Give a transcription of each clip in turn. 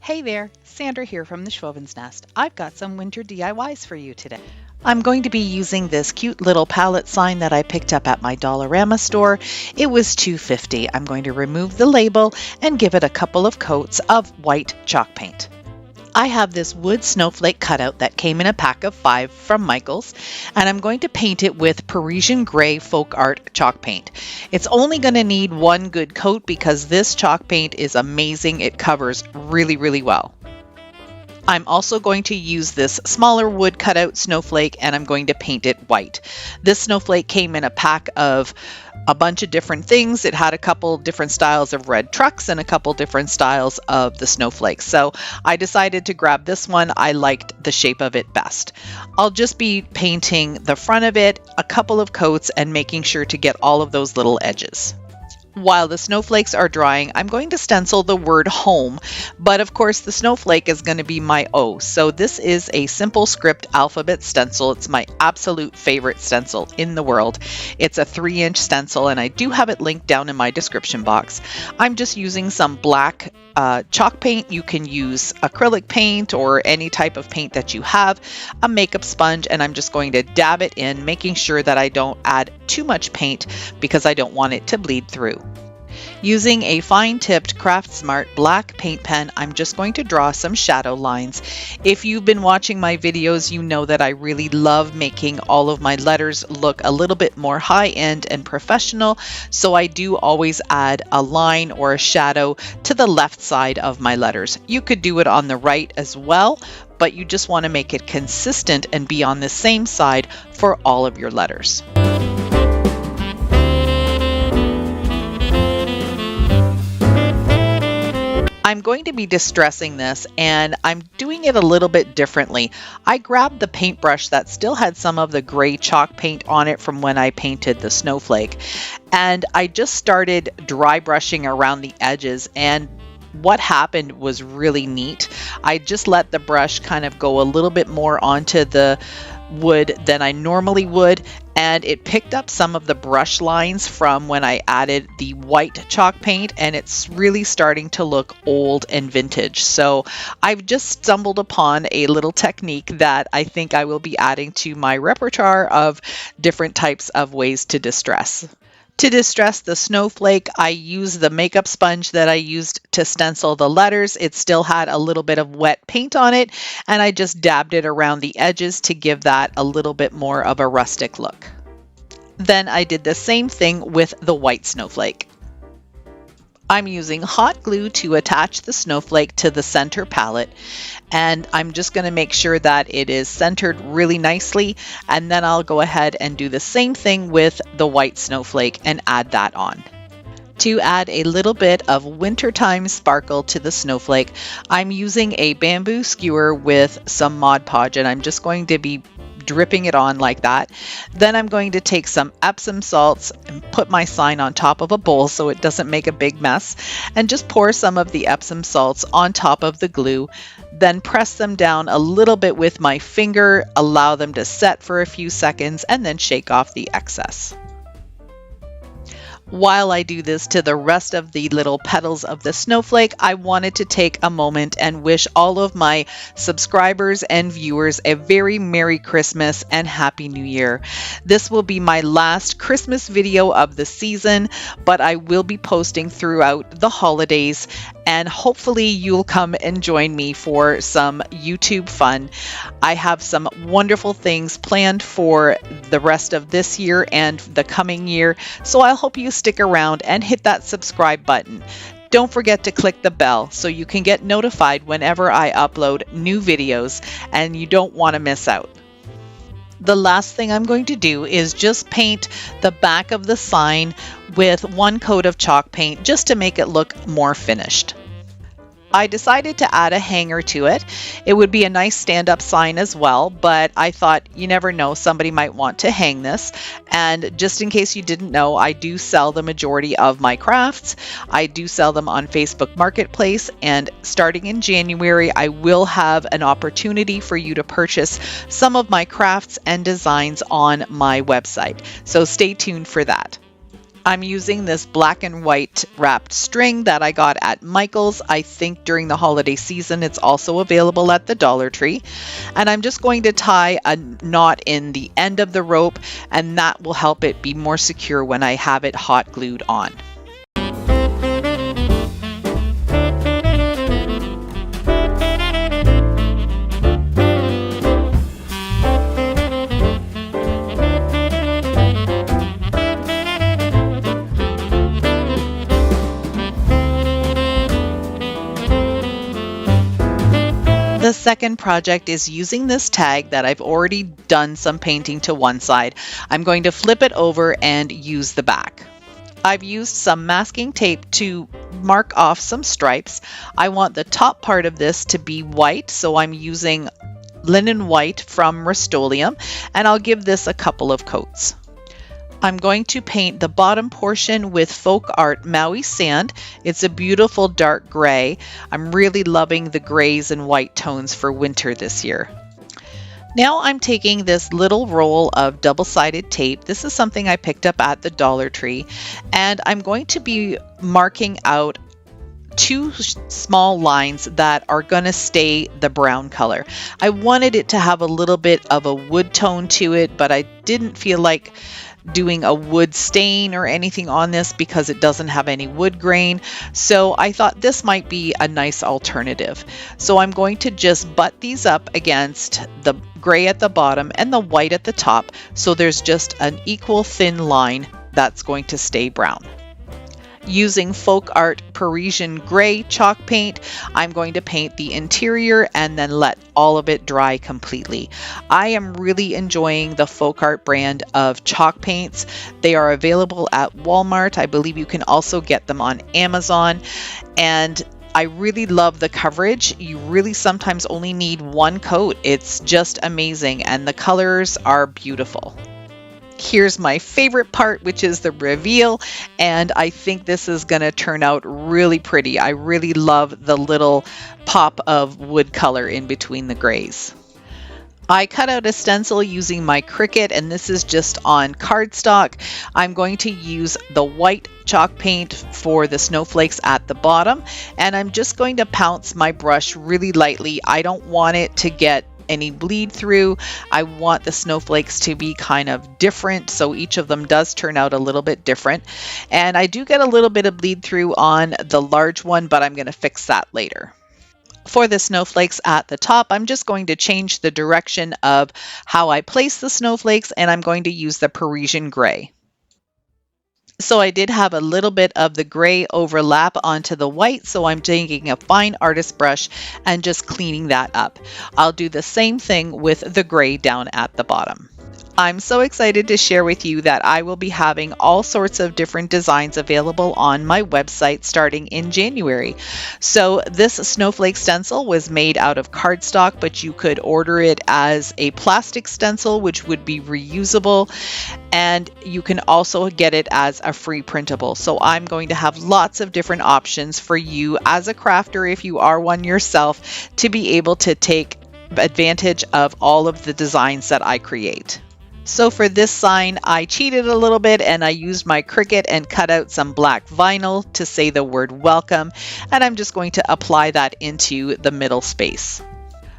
Hey there, Sandra here from the Schwowin's Nest. I've got some winter DIYs for you today. I'm going to be using this cute little pallet sign that I picked up at my Dollarama store. It was $2.50. I'm going to remove the label and give it a couple of coats of white chalk paint. I have this wood snowflake cutout that came in a pack of 5 from Michael's, and I'm going to paint it with Parisian Grey Folk Art chalk paint. It's only going to need one good coat because this chalk paint is amazing. It covers really well. I'm also going to use this smaller wood cutout snowflake and I'm going to paint it white. This snowflake came in a pack of a bunch of different things. It had a couple different styles of red trucks and a couple different styles of the snowflakes. So I decided to grab this one. I liked the shape of it best. I'll just be painting the front of it, a couple of coats, and making sure to get all of those little edges. While the snowflakes are drying, I'm going to stencil the word home, but of course the snowflake is going to be my O. So this is a simple script alphabet stencil. It's my absolute favorite stencil in the world. It's a 3-inch stencil and I do have it linked down in my description box. I'm just using some black chalk paint. You can use acrylic paint or any type of paint that you have, a makeup sponge, and I'm just going to dab it in, making sure that I don't add too much paint because I don't want it to bleed through. Using a fine-tipped Craft Smart black paint pen, I'm just going to draw some shadow lines. If you've been watching my videos, you know that I really love making all of my letters look a little bit more high-end and professional, so I do always add a line or a shadow to the left side of my letters. You could do it on the right as well, but you just want to make it consistent and be on the same side for all of your letters. I'm going to be distressing this and I'm doing it a little bit differently. I grabbed the paintbrush that still had some of the gray chalk paint on it from when I painted the snowflake, and I just started dry brushing around the edges, and what happened was really neat. I just let the brush kind of go a little bit more onto the wood than I normally would, and it picked up some of the brush lines from when I added the white chalk paint, and it's really starting to look old and vintage. So I've just stumbled upon a little technique that I think I will be adding to my repertoire of different types of ways to distress. To distress the snowflake, I used the makeup sponge that I used to stencil the letters. It still had a little bit of wet paint on it, and I just dabbed it around the edges to give that a little bit more of a rustic look. Then I did the same thing with the white snowflake. I'm using hot glue to attach the snowflake to the center palette, and I'm just going to make sure that it is centered really nicely, and then I'll go ahead and do the same thing with the white snowflake and add that on. To add a little bit of wintertime sparkle to the snowflake, I'm using a bamboo skewer with some Mod Podge, and I'm just going to be dripping it on like that. Then I'm going to take some Epsom salts and put my sign on top of a bowl so it doesn't make a big mess, and just pour some of the Epsom salts on top of the glue. Then press them down a little bit with my finger, allow them to set for a few seconds, and then shake off the excess. While I do this to the rest of the little petals of the snowflake, I wanted to take a moment and wish all of my subscribers and viewers a very Merry Christmas and Happy New Year. This will be my last Christmas video of the season, but I will be posting throughout the holidays, and hopefully you'll come and join me for some YouTube fun. I have some wonderful things planned for the rest of this year and the coming year, so I hope you stick around and hit that subscribe button. Don't forget to click the bell so you can get notified whenever I upload new videos and you don't want to miss out. The last thing I'm going to do is just paint the back of the sign with one coat of chalk paint just to make it look more finished. I decided to add a hanger to it. It would be a nice stand-up sign as well, but I thought you never know, somebody might want to hang this. And just in case you didn't know, I do sell the majority of my crafts. I do sell them on Facebook Marketplace, and starting in January, I will have an opportunity for you to purchase some of my crafts and designs on my website. So stay tuned for that. I'm using this black and white wrapped string that I got at Michael's. I think during the holiday season it's also available at the Dollar Tree. And I'm just going to tie a knot in the end of the rope, and that will help it be more secure when I have it hot glued on. The second project is using this tag that I've already done some painting to one side. I'm going to flip it over and use the back. I've used some masking tape to mark off some stripes. I want the top part of this to be white, so I'm using linen white from Rust-Oleum, and I'll give this a couple of coats. I'm going to paint the bottom portion with Folk Art Maui Sand. It's a beautiful dark gray. I'm really loving the grays and white tones for winter this year. Now I'm taking this little roll of double-sided tape. This is something I picked up at the Dollar Tree, and I'm going to be marking out two small lines that are going to stay the brown color. I wanted it to have a little bit of a wood tone to it, but I didn't feel like doing a wood stain or anything on this because it doesn't have any wood grain. So I thought this might be a nice alternative. So I'm going to just butt these up against the gray at the bottom and the white at the top, so there's just an equal thin line that's going to stay brown. Using Folk Art Parisian Gray chalk paint, I'm going to paint the interior and then let all of it dry completely. I am really enjoying the Folk Art brand of chalk paints. They are available at Walmart. I believe you can also get them on Amazon. And I really love the coverage. You really sometimes only need one coat. It's just amazing, and the colors are beautiful. Here's my favorite part, which is the reveal, and I think this is going to turn out really pretty. I really love the little pop of wood color in between the grays. I cut out a stencil using my Cricut, and this is just on cardstock. I'm going to use the white chalk paint for the snowflakes at the bottom, and I'm just going to pounce my brush really lightly. I don't want it to get any bleed through. I want the snowflakes to be kind of different, so each of them does turn out a little bit different. And I do get a little bit of bleed through on the large one, but I'm going to fix that later. For the snowflakes at the top, I'm just going to change the direction of how I place the snowflakes, and I'm going to use the Parisian gray. So I did have a little bit of the gray overlap onto the white, so I'm taking a fine artist brush and just cleaning that up. I'll do the same thing with the gray down at the bottom. I'm so excited to share with you that I will be having all sorts of different designs available on my website starting in January. So this snowflake stencil was made out of cardstock, but you could order it as a plastic stencil, which would be reusable, and you can also get it as a free printable. So I'm going to have lots of different options for you as a crafter, if you are one yourself, to be able to take advantage of all of the designs that I create. So for this sign, I cheated a little bit and I used my Cricut and cut out some black vinyl to say the word welcome, and I'm just going to apply that into the middle space.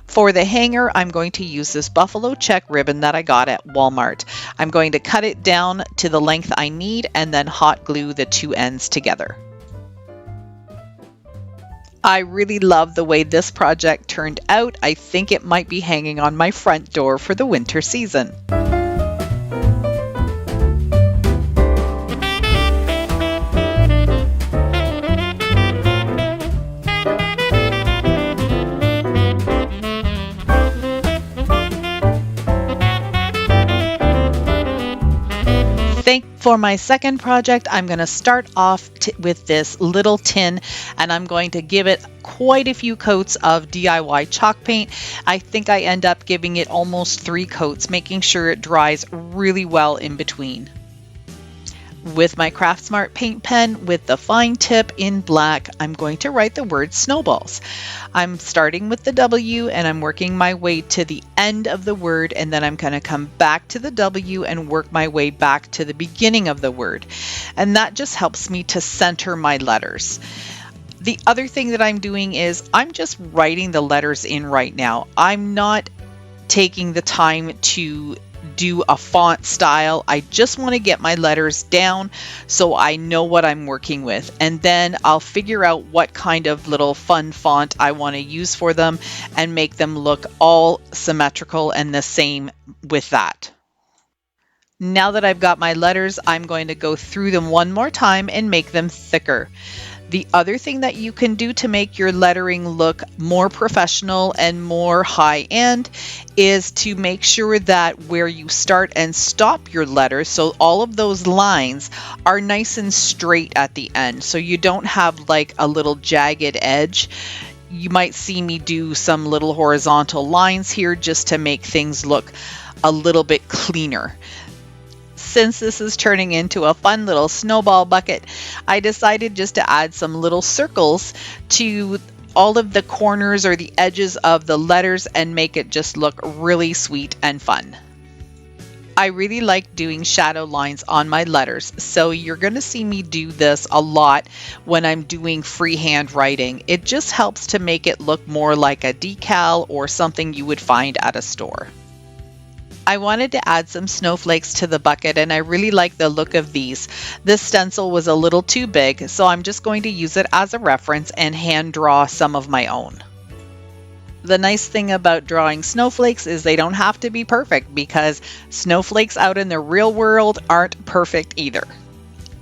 For the hanger, I'm going to use this buffalo check ribbon that I got at Walmart. I'm going to cut it down to the length I need and then hot glue the two ends together. I really love the way this project turned out. I think it might be hanging on my front door for the winter season. For my second project, I'm going to start off with this little tin, and I'm going to give it quite a few coats of DIY chalk paint. I think I end up giving it almost 3 coats, making sure it dries really well in between. With my Craft Smart paint pen with the fine tip in black, I'm going to write the word snowballs. I'm starting with the W and I'm working my way to the end of the word, and then I'm going to come back to the W and work my way back to the beginning of the word. And that just helps me to center my letters. The other thing that I'm doing is I'm just writing the letters in right now. I'm not taking the time to do a font style. I just want to get my letters down so I know what I'm working with, and then I'll figure out what kind of little fun font I want to use for them and make them look all symmetrical and the same with that. Now that I've got my letters, I'm going to go through them one more time and make them thicker. The other thing that you can do to make your lettering look more professional and more high-end is to make sure that where you start and stop your letters, so all of those lines are nice and straight at the end, so you don't have like a little jagged edge. You might see me do some little horizontal lines here just to make things look a little bit cleaner. Since this is turning into a fun little snowball bucket, I decided just to add some little circles to all of the corners or the edges of the letters and make it just look really sweet and fun. I really like doing shadow lines on my letters, so you're going to see me do this a lot when I'm doing freehand writing. It just helps to make it look more like a decal or something you would find at a store. I wanted to add some snowflakes to the bucket, and I really like the look of these. This stencil was a little too big, so I'm just going to use it as a reference and hand draw some of my own. The nice thing about drawing snowflakes is they don't have to be perfect, because snowflakes out in the real world aren't perfect either.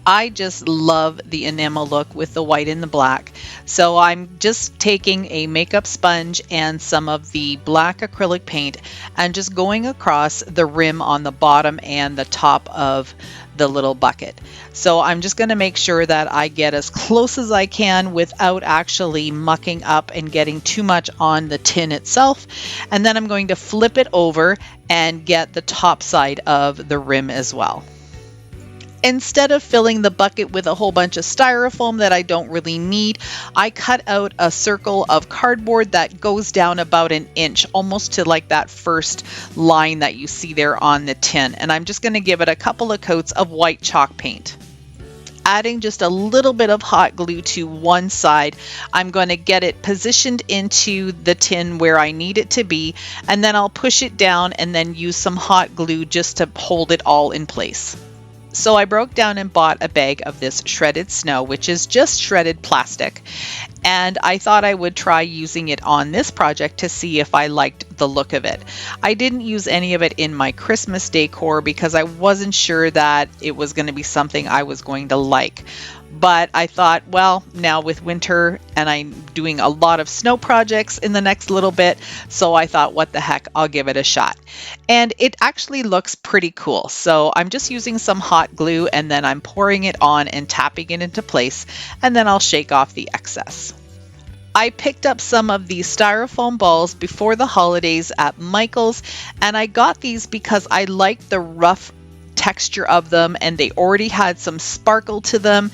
I just love the enamel look with the white and the black. So I'm just taking a makeup sponge and some of the black acrylic paint and just going across the rim on the bottom and the top of the little bucket. So I'm just going to make sure that I get as close as I can without actually mucking up and getting too much on the tin itself. And then I'm going to flip it over and get the top side of the rim as well. Instead of filling the bucket with a whole bunch of styrofoam that I don't really need, I cut out a circle of cardboard that goes down about an inch, almost to like that first line that you see there on the tin. And I'm just going to give it a couple of coats of white chalk paint. Adding just a little bit of hot glue to one side, I'm going to get it positioned into the tin where I need it to be, and then I'll push it down and then use some hot glue just to hold it all in place. So I broke down and bought a bag of this shredded snow, which is just shredded plastic. And I thought I would try using it on this project to see if I liked the look of it. I didn't use any of it in my Christmas decor because I wasn't sure that it was going to be something I was going to like. But I thought, well, now with winter and I'm doing a lot of snow projects in the next little bit, so I thought, what the heck, I'll give it a shot. And it actually looks pretty cool. So I'm just using some hot glue and then I'm pouring it on and tapping it into place, and then I'll shake off the excess. I picked up some of these styrofoam balls before the holidays at Michael's, and I got these because I liked the rough texture of them and they already had some sparkle to them.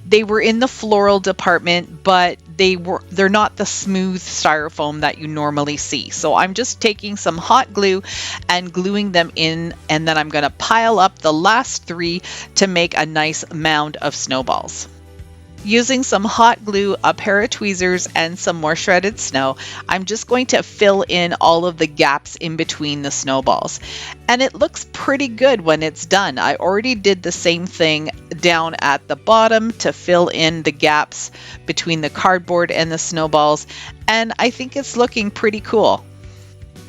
They were in the floral department, but they're not the smooth styrofoam that you normally see. So I'm just taking some hot glue and gluing them in, and then I'm going to pile up the last 3 to make a nice mound of snowballs. Using some hot glue, a pair of tweezers, and some more shredded snow, I'm just going to fill in all of the gaps in between the snowballs. And it looks pretty good when it's done. I already did the same thing down at the bottom to fill in the gaps between the cardboard and the snowballs, and I think it's looking pretty cool.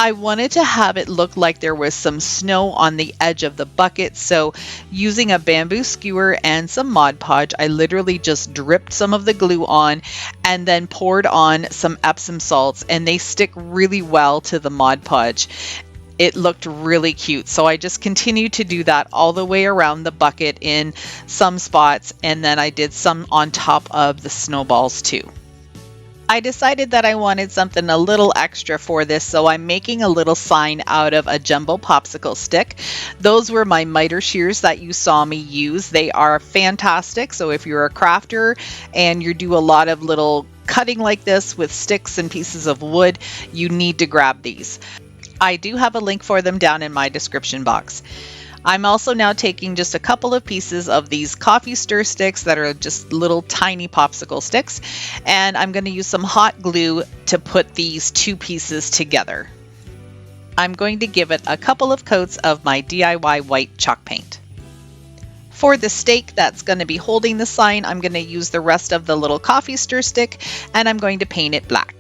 I wanted to have it look like there was some snow on the edge of the bucket, so using a bamboo skewer and some Mod Podge, I literally just dripped some of the glue on and then poured on some Epsom salts, and they stick really well to the Mod Podge. It looked really cute, so I just continued to do that all the way around the bucket in some spots, and then I did some on top of the snowballs too. I decided that I wanted something a little extra for this, so I'm making a little sign out of a jumbo popsicle stick. Those were my miter shears that you saw me use. They are fantastic, so if you're a crafter and you do a lot of little cutting like this with sticks and pieces of wood, you need to grab these. I do have a link for them down in my description box. I'm also now taking just a couple of pieces of these coffee stir sticks that are just little tiny popsicle sticks, and I'm going to use some hot glue to put these two pieces together. I'm going to give it a couple of coats of my DIY white chalk paint. For the stake that's going to be holding the sign, I'm going to use the rest of the little coffee stir stick, and I'm going to paint it black.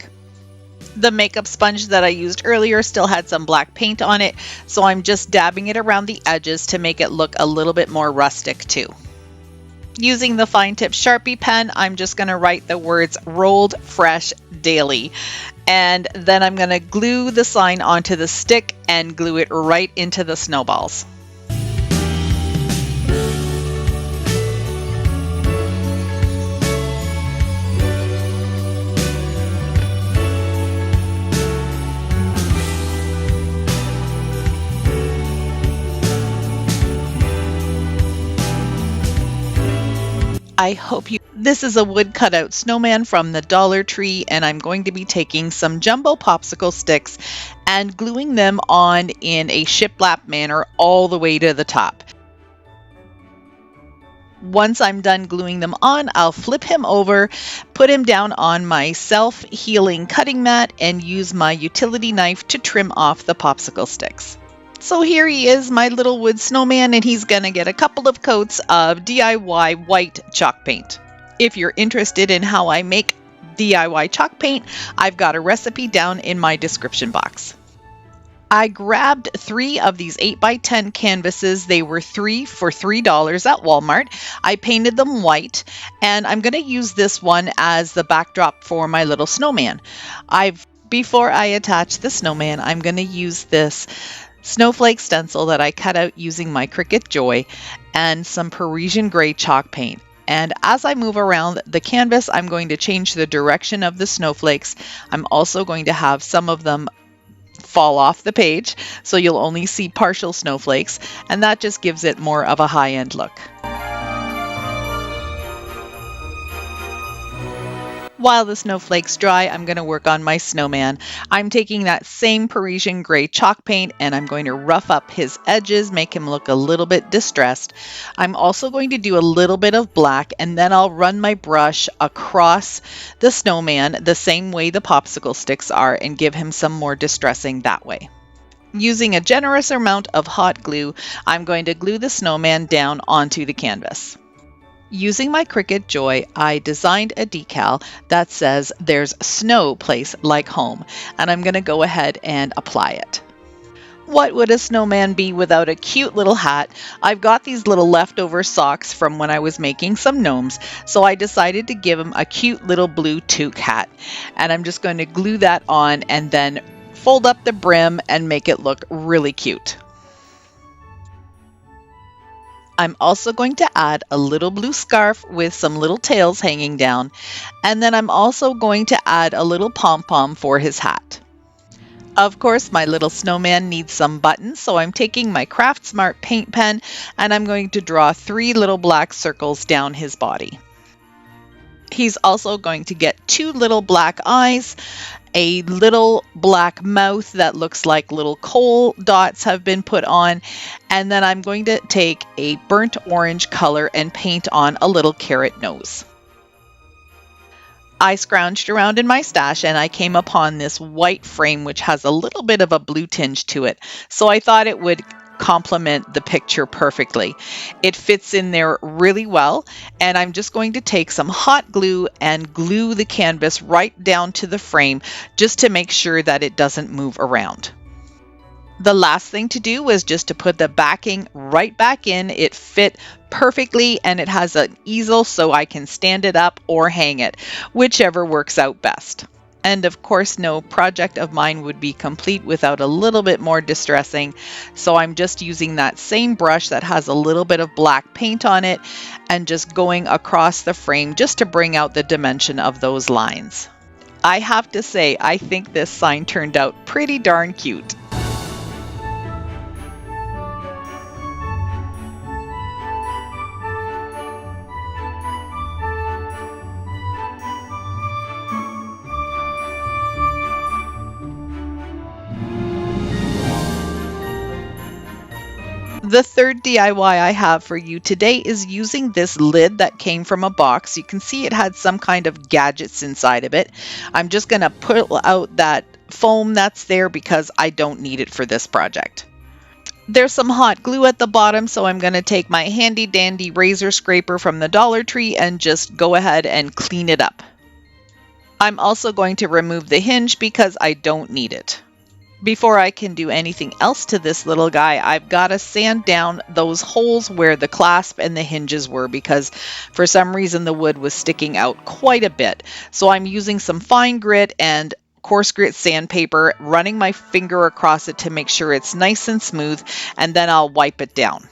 The makeup sponge that I used earlier still had some black paint on it, so I'm just dabbing it around the edges to make it look a little bit more rustic too. Using the fine tip Sharpie pen, I'm just going to write the words "Rolled Fresh Daily," and then I'm going to glue the sign onto the stick and glue it right into the snowballs. I hope you. This is a wood cutout snowman from the Dollar Tree, and I'm going to be taking some jumbo popsicle sticks and gluing them on in a shiplap manner all the way to the top. Once I'm done gluing them on, I'll flip him over, put him down on my self-healing cutting mat, and use my utility knife to trim off the popsicle sticks. So here he is, my little wood snowman, and he's going to get a couple of coats of DIY white chalk paint. If you're interested in how I make DIY chalk paint, I've got a recipe down in my description box. I grabbed 3 of these 8x10 canvases. They were 3 for $3 at Walmart. I painted them white, and I'm going to use this one as the backdrop for my little snowman. Before I attach the snowman, I'm going to use this snowflake stencil that I cut out using my Cricut Joy and some Parisian gray chalk paint. And as I move around the canvas, I'm going to change the direction of the snowflakes. I'm also going to have some of them fall off the page, so you'll only see partial snowflakes, and that just gives it more of a high-end look. While the snowflakes dry, I'm going to work on my snowman. I'm taking that same Parisian gray chalk paint and I'm going to rough up his edges, make him look a little bit distressed. I'm also going to do a little bit of black, and then I'll run my brush across the snowman the same way the popsicle sticks are and give him some more distressing that way. Using a generous amount of hot glue, I'm going to glue the snowman down onto the canvas. Using my Cricut Joy, I designed a decal that says "There's snow place like home," and I'm going to go ahead and apply it. What would a snowman be without a cute little hat? I've got these little leftover socks from when I was making some gnomes, so I decided to give him a cute little blue toque hat. And I'm just going to glue that on and then fold up the brim and make it look really cute. I'm also going to add a little blue scarf with some little tails hanging down, and then I'm also going to add a little pom-pom for his hat. Of course, my little snowman needs some buttons, so I'm taking my Craft Smart paint pen and I'm going to draw 3 little black circles down his body. He's also going to get 2 little black eyes, a little black mouth that looks like little coal dots have been put on, and then I'm going to take a burnt orange color and paint on a little carrot nose. I scrounged around in my stash and I came upon this white frame which has a little bit of a blue tinge to it, so I thought it would complement the picture perfectly. It fits in there really well, and I'm just going to take some hot glue and glue the canvas right down to the frame just to make sure that it doesn't move around. The last thing to do was just to put the backing right back in. It fit perfectly, and it has an easel so I can stand it up or hang it, whichever works out best. And of course, no project of mine would be complete without a little bit more distressing. So I'm just using that same brush that has a little bit of black paint on it and just going across the frame just to bring out the dimension of those lines. I have to say, I think this sign turned out pretty darn cute. The third DIY I have for you today is using this lid that came from a box. You can see it had some kind of gadgets inside of it. I'm just going to pull out that foam that's there because I don't need it for this project. There's some hot glue at the bottom, so I'm going to take my handy dandy razor scraper from the Dollar Tree and just go ahead and clean it up. I'm also going to remove the hinge because I don't need it. Before I can do anything else to this little guy, I've got to sand down those holes where the clasp and the hinges were because for some reason the wood was sticking out quite a bit. So I'm using some fine grit and coarse grit sandpaper, running my finger across it to make sure it's nice and smooth, and then I'll wipe it down.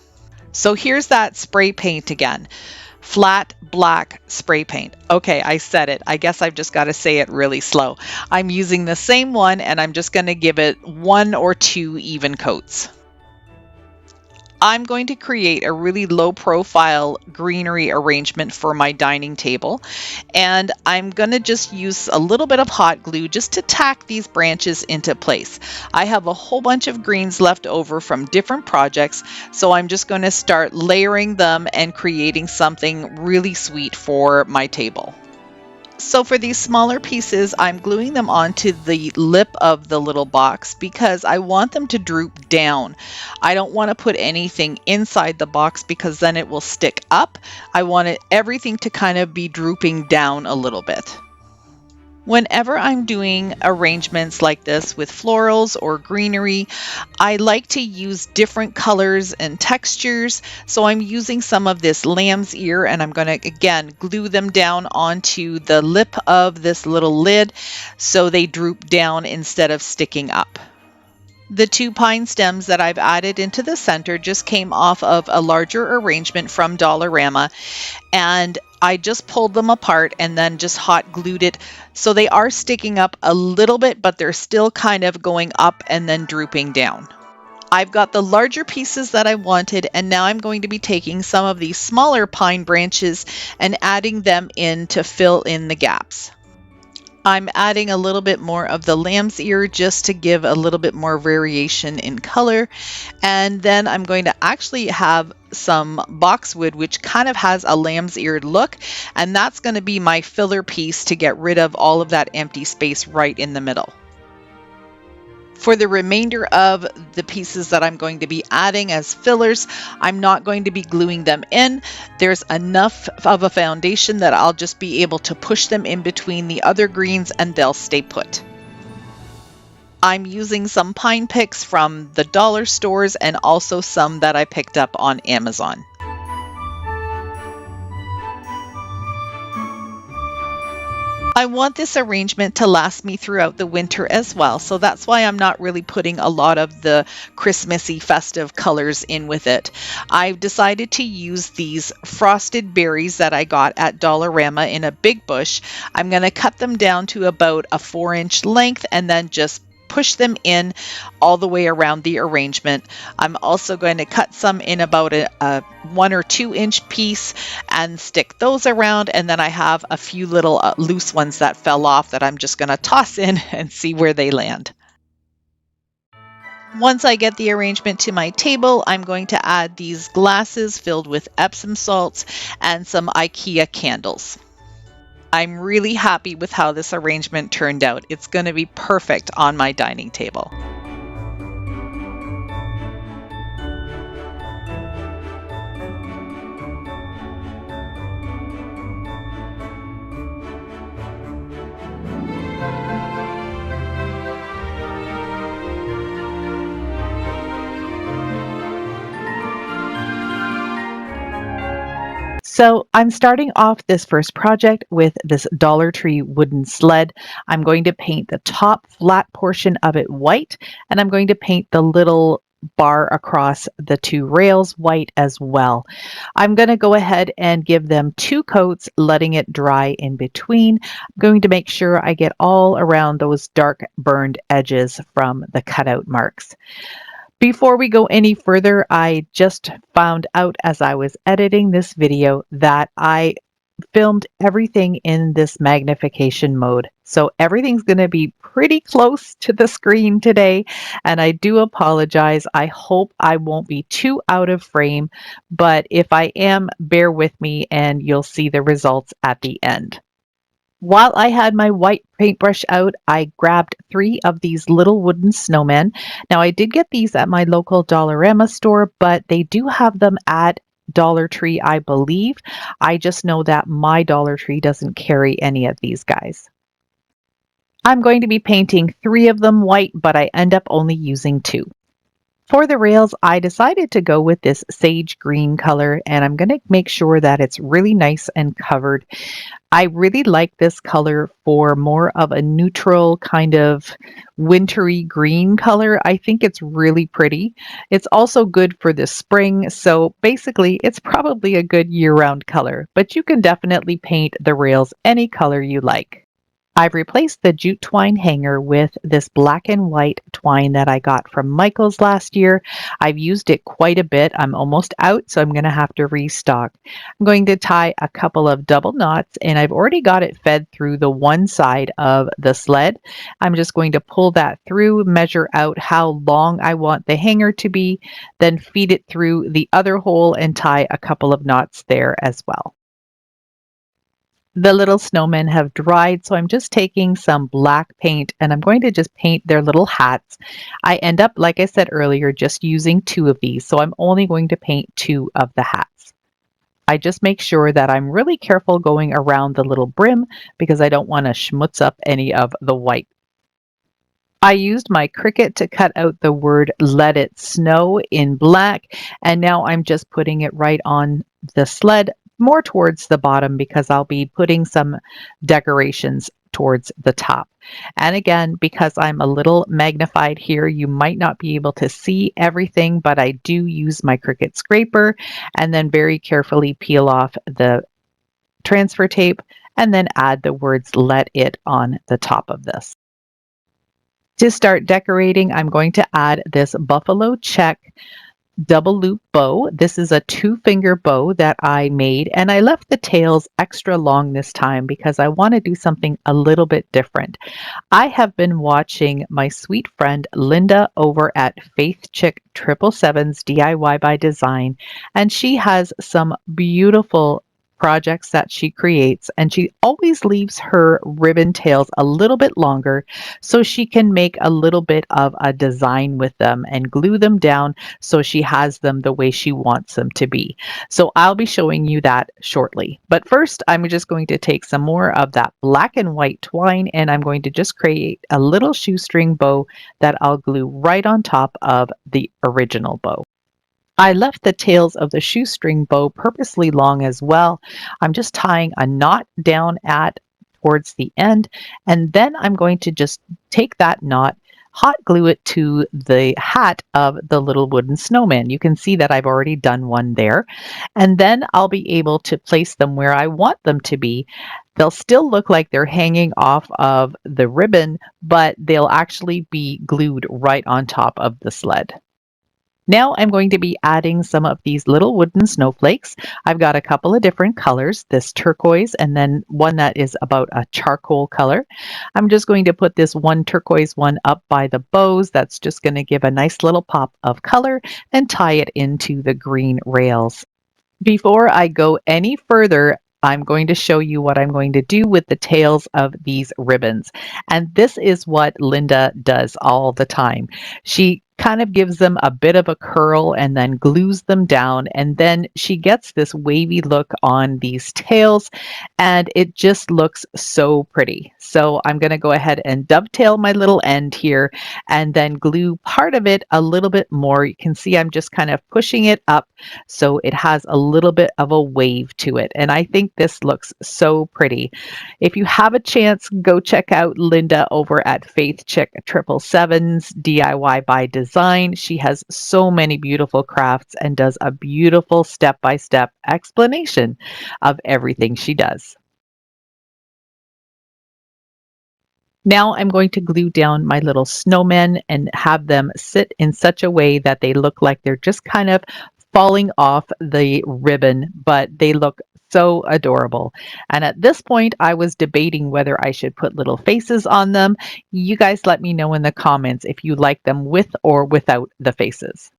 So here's that spray paint again. Flat black spray paint. Okay, I said it. I guess I've just got to say it really slow. I'm using the same one and I'm just going to give it 1 or 2 even coats. I'm going to create a really low profile greenery arrangement for my dining table, and I'm going to just use a little bit of hot glue just to tack these branches into place. I have a whole bunch of greens left over from different projects, so I'm just going to start layering them and creating something really sweet for my table. So for these smaller pieces, I'm gluing them onto the lip of the little box because I want them to droop down. I don't want to put anything inside the box because then it will stick up. I want everything to kind of be drooping down a little bit. Whenever I'm doing arrangements like this with florals or greenery, I like to use different colors and textures. So I'm using some of this lamb's ear and I'm going to, again, glue them down onto the lip of this little lid so they droop down instead of sticking up. The 2 pine stems that I've added into the center just came off of a larger arrangement from Dollarama, and I just pulled them apart and then just hot glued it. So they are sticking up a little bit, but they're still kind of going up and then drooping down. I've got the larger pieces that I wanted, and now I'm going to be taking some of these smaller pine branches and adding them in to fill in the gaps. I'm adding a little bit more of the lamb's ear just to give a little bit more variation in color. And then I'm going to actually have some boxwood, which kind of has a lamb's ear look. And that's going to be my filler piece to get rid of all of that empty space right in the middle. For the remainder of the pieces that I'm going to be adding as fillers, I'm not going to be gluing them in. There's enough of a foundation that I'll just be able to push them in between the other greens and they'll stay put. I'm using some pine picks from the dollar stores and also some that I picked up on Amazon. I want this arrangement to last me throughout the winter as well, so that's why I'm not really putting a lot of the Christmassy festive colors in with it. I've decided to use these frosted berries that I got at Dollarama in a big bush. I'm going to cut them down to about a 4-inch length and then just push them in all the way around the arrangement. I'm also going to cut some in about a 1 or 2 inch piece and stick those around, and then I have a few little loose ones that fell off that I'm just going to toss in and see where they land. Once I get the arrangement to my table, I'm going to add these glasses filled with Epsom salts and some IKEA candles. I'm really happy with how this arrangement turned out. It's going to be perfect on my dining table. So I'm starting off this first project with this Dollar Tree wooden sled. I'm going to paint the top flat portion of it white, and I'm going to paint the little bar across the two rails, white as well. I'm going to go ahead and give them 2 coats, letting it dry in between. I'm going to make sure I get all around those dark burned edges from the cutout marks. Before we go any further, I just found out as I was editing this video that I filmed everything in this magnification mode. So everything's going to be pretty close to the screen today, and I do apologize. I hope I won't be too out of frame, but if I am, bear with me and you'll see the results at the end. While I had my white paintbrush out, I grabbed 3 of these little wooden snowmen. Now, I did get these at my local Dollarama store, but they do have them at Dollar Tree, I believe. I just know that my Dollar Tree doesn't carry any of these guys. I'm going to be painting 3 of them white, but I end up only using 2. For the rails, I decided to go with this sage green color, and I'm going to make sure that it's really nice and covered. I really like this color for more of a neutral kind of wintry green color. I think it's really pretty. It's also good for the spring, so basically it's probably a good year-round color, but you can definitely paint the rails any color you like. I've replaced the jute twine hanger with this black and white twine that I got from Michael's last year. I've used it quite a bit. I'm almost out, so I'm going to have to restock. I'm going to tie a couple of double knots, and I've already got it fed through the one side of the sled. I'm just going to pull that through, measure out how long I want the hanger to be, then feed it through the other hole and tie a couple of knots there as well. The little snowmen have dried, so I'm just taking some black paint and I'm going to just paint their little hats. I end up, like I said earlier, just using 2 of these, so I'm only going to paint 2 of the hats. I just make sure that I'm really careful going around the little brim because I don't want to schmutz up any of the white. I used my Cricut to cut out the word "Let It Snow" in black, and now I'm just putting it right on the sled, more towards the bottom because I'll be putting some decorations towards the top. And again, because I'm a little magnified here, you might not be able to see everything, but I do use my Cricut scraper and then very carefully peel off the transfer tape and then add the words "Let It" on the top of this. To start decorating, I'm going to add this buffalo check double loop bow. This is a 2-finger bow that I made, and I left the tails extra long this time because I want to do something a little bit different. I have been watching my sweet friend Linda over at Faith Chick 777's DIY by Design, and she has some beautiful projects that she creates, and she always leaves her ribbon tails a little bit longer so she can make a little bit of a design with them and glue them down so she has them the way she wants them to be. So I'll be showing you that shortly. But first, I'm just going to take some more of that black and white twine and I'm going to just create a little shoestring bow that I'll glue right on top of the original bow. I left the tails of the shoestring bow purposely long as well. I'm just tying a knot down at towards the end, and then I'm going to just take that knot, hot glue it to the hat of the little wooden snowman. You can see that I've already done one there, and then I'll be able to place them where I want them to be. They'll still look like they're hanging off of the ribbon, but they'll actually be glued right on top of the sled. Now I'm going to be adding some of these little wooden snowflakes. I've got a couple of different colors, this turquoise and then one that is about a charcoal color. I'm just going to put this one turquoise one up by the bows. That's just going to give a nice little pop of color and tie it into the green rails. Before I go any further, I'm going to show you what I'm going to do with the tails of these ribbons. And this is what Linda does all the time. She kind of gives them a bit of a curl and then glues them down, and then she gets this wavy look on these tails and it just looks so pretty. So I'm going to go ahead and dovetail my little end here and then glue part of it a little bit more. You can see I'm just kind of pushing it up so it has a little bit of a wave to it, and I think this looks so pretty. If you have a chance, go check out Linda over at Faith Chick 777's DIY by Design. design. She has so many beautiful crafts and does a beautiful step-by-step explanation of everything she does. Now I'm going to glue down my little snowmen and have them sit in such a way that they look like they're just kind of falling off the ribbon, but they look so adorable. And at this point, I was debating whether I should put little faces on them. You guys let me know in the comments if you like them with or without the faces.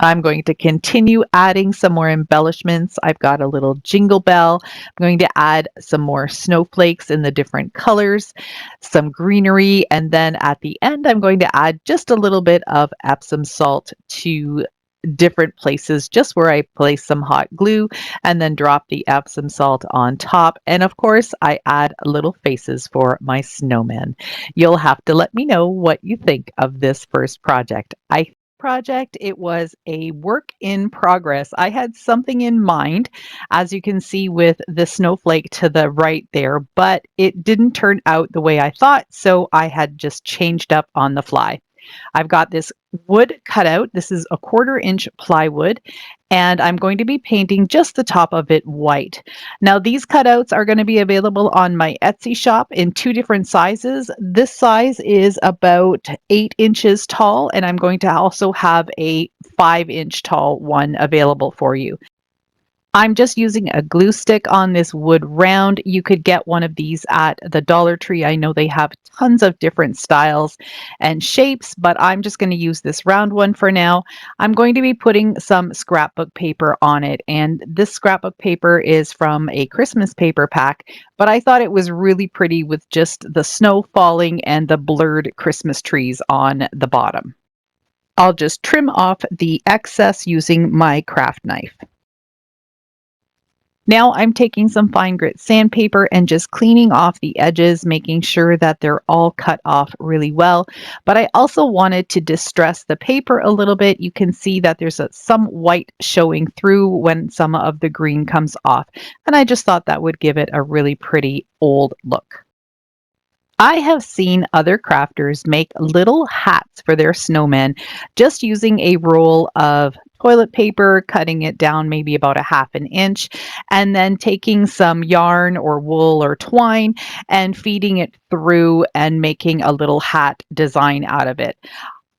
I'm going to continue adding some more embellishments. I've got a little jingle bell. I'm going to add some more snowflakes in the different colors, some greenery, and then at the end, I'm going to add just a little bit of Epsom salt to different places, just where I place some hot glue and then drop the Epsom salt on top. And of course, I add little faces for my snowman. You'll have to let me know what you think of this first project. It was a work in progress. I had something in mind, as you can see with the snowflake to the right there, but it didn't turn out the way I thought, so I had just changed up on the fly. I've got this wood cutout. This is a 1/4-inch plywood, and I'm going to be painting just the top of it white. Now, these cutouts are going to be available on my Etsy shop in 2 different sizes. This size is about 8 inches tall, and I'm going to also have a 5-inch tall one available for you. I'm just using a glue stick on this wood round. You could get one of these at the Dollar Tree. I know they have tons of different styles and shapes, but I'm just going to use this round one for now. I'm going to be putting some scrapbook paper on it, and this scrapbook paper is from a Christmas paper pack, but I thought it was really pretty with just the snow falling and the blurred Christmas trees on the bottom. I'll just trim off the excess using my craft knife. Now I'm taking some fine grit sandpaper and just cleaning off the edges, making sure that they're all cut off really well. But I also wanted to distress the paper a little bit. You can see that there's some white showing through when some of the green comes off. And I just thought that would give it a really pretty old look. I have seen other crafters make little hats for their snowmen just using a roll of toilet paper, cutting it down maybe about 1/2 inch, and then taking some yarn or wool or twine and feeding it through and making a little hat design out of it.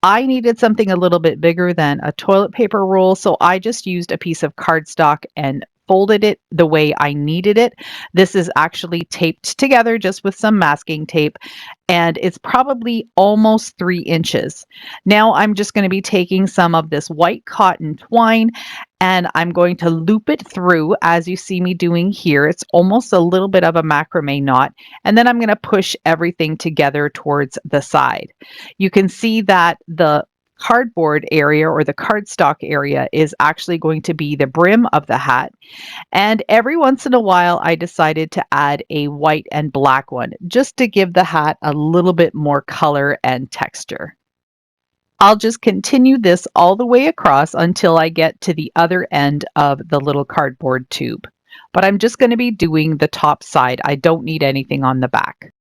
I needed something a little bit bigger than a toilet paper roll, so I just used a piece of cardstock and folded it the way I needed it. This is actually taped together just with some masking tape, and it's probably almost 3 inches. Now I'm just going to be taking some of this white cotton twine and I'm going to loop it through as you see me doing here. It's almost a little bit of a macrame knot, and then I'm going to push everything together towards the side. You can see that the cardboard area or the cardstock area is actually going to be the brim of the hat. And every once in a while, I decided to add a white and black one just to give the hat a little bit more color and texture. I'll just continue this all the way across until I get to the other end of the little cardboard tube. But I'm just going to be doing the top side. I don't need anything on the back.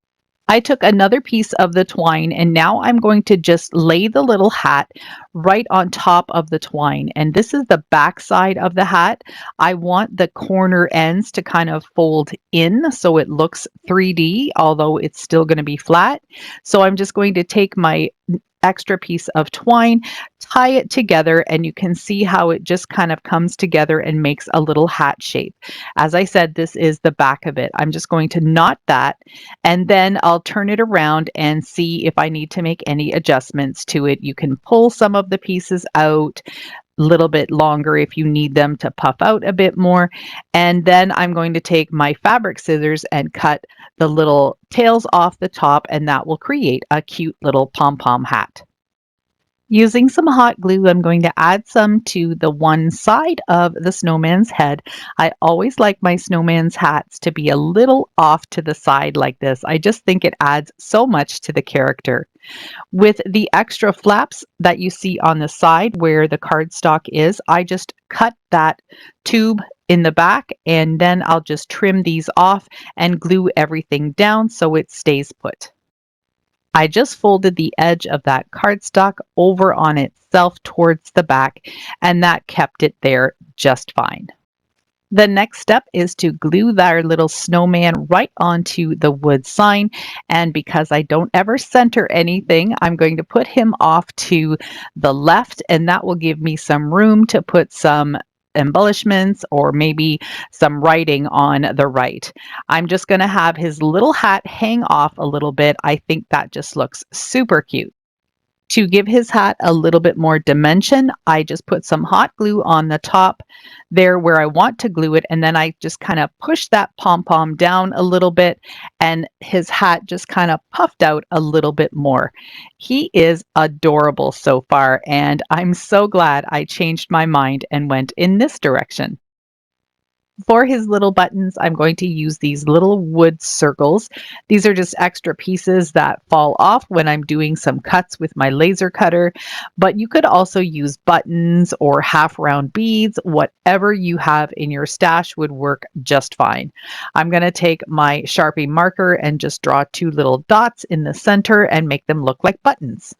I took another piece of the twine and now I'm going to just lay the little hat right on top of the twine. And this is the back side of the hat. I want the corner ends to kind of fold in so it looks 3D, although it's still going to be flat. So I'm just going to take my extra piece of twine, tie it together, and you can see how it just kind of comes together and makes a little hat shape. As I said, this is the back of it. I'm just going to knot that, and then I'll turn it around and see if I need to make any adjustments to it. You can pull some of the pieces out a little bit longer if you need them to puff out a bit more. And then I'm going to take my fabric scissors and cut the little tails off the top, and that will create a cute little pom-pom hat. Using some hot glue, I'm going to add some to the one side of the snowman's head. I always like my snowman's hats to be a little off to the side like this. I just think it adds so much to the character. With the extra flaps that you see on the side where the cardstock is, I just cut that tube in the back, and then I'll just trim these off and glue everything down so it stays put. I just folded the edge of that cardstock over on itself towards the back, and that kept it there just fine. The next step is to glue our little snowman right onto the wood sign. And because I don't ever center anything, I'm going to put him off to the left, and that will give me some room to put some embellishments or maybe some writing on the right. I'm just going to have his little hat hang off a little bit. I think that just looks super cute. To give his hat a little bit more dimension, I just put some hot glue on the top there where I want to glue it, and then I just kind of push that pom-pom down a little bit, and his hat just kind of puffed out a little bit more. He is adorable so far, and I'm so glad I changed my mind and went in this direction. For his little buttons, I'm going to use these little wood circles. These are just extra pieces that fall off when I'm doing some cuts with my laser cutter, but you could also use buttons or half round beads. Whatever you have in your stash would work just fine. I'm going to take my Sharpie marker and just draw two little dots in the center and make them look like buttons.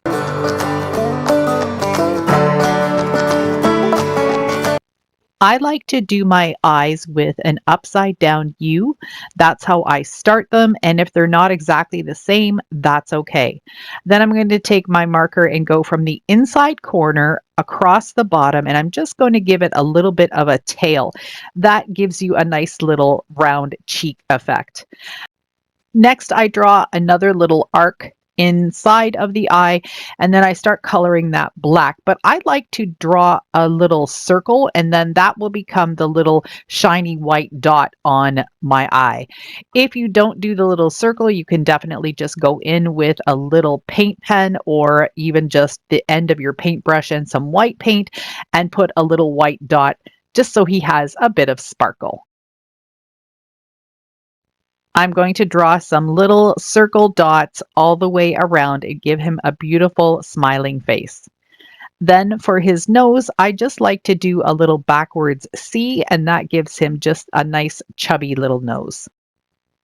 I like to do my eyes with an upside down U. That's how I start them. And if they're not exactly the same, that's okay. Then I'm going to take my marker and go from the inside corner across the bottom, and I'm just going to give it a little bit of a tail. That gives you a nice little round cheek effect. Next, I draw another little arc inside of the eye, and then I start coloring that black. But I like to draw a little circle, and then that will become the little shiny white dot on my eye. If you don't do the little circle, you can definitely just go in with a little paint pen or even just the end of your paintbrush and some white paint and put a little white dot just so he has a bit of sparkle. I'm going to draw some little circle dots all the way around and give him a beautiful smiling face. Then for his nose, I just like to do a little backwards C, and that gives him just a nice chubby little nose.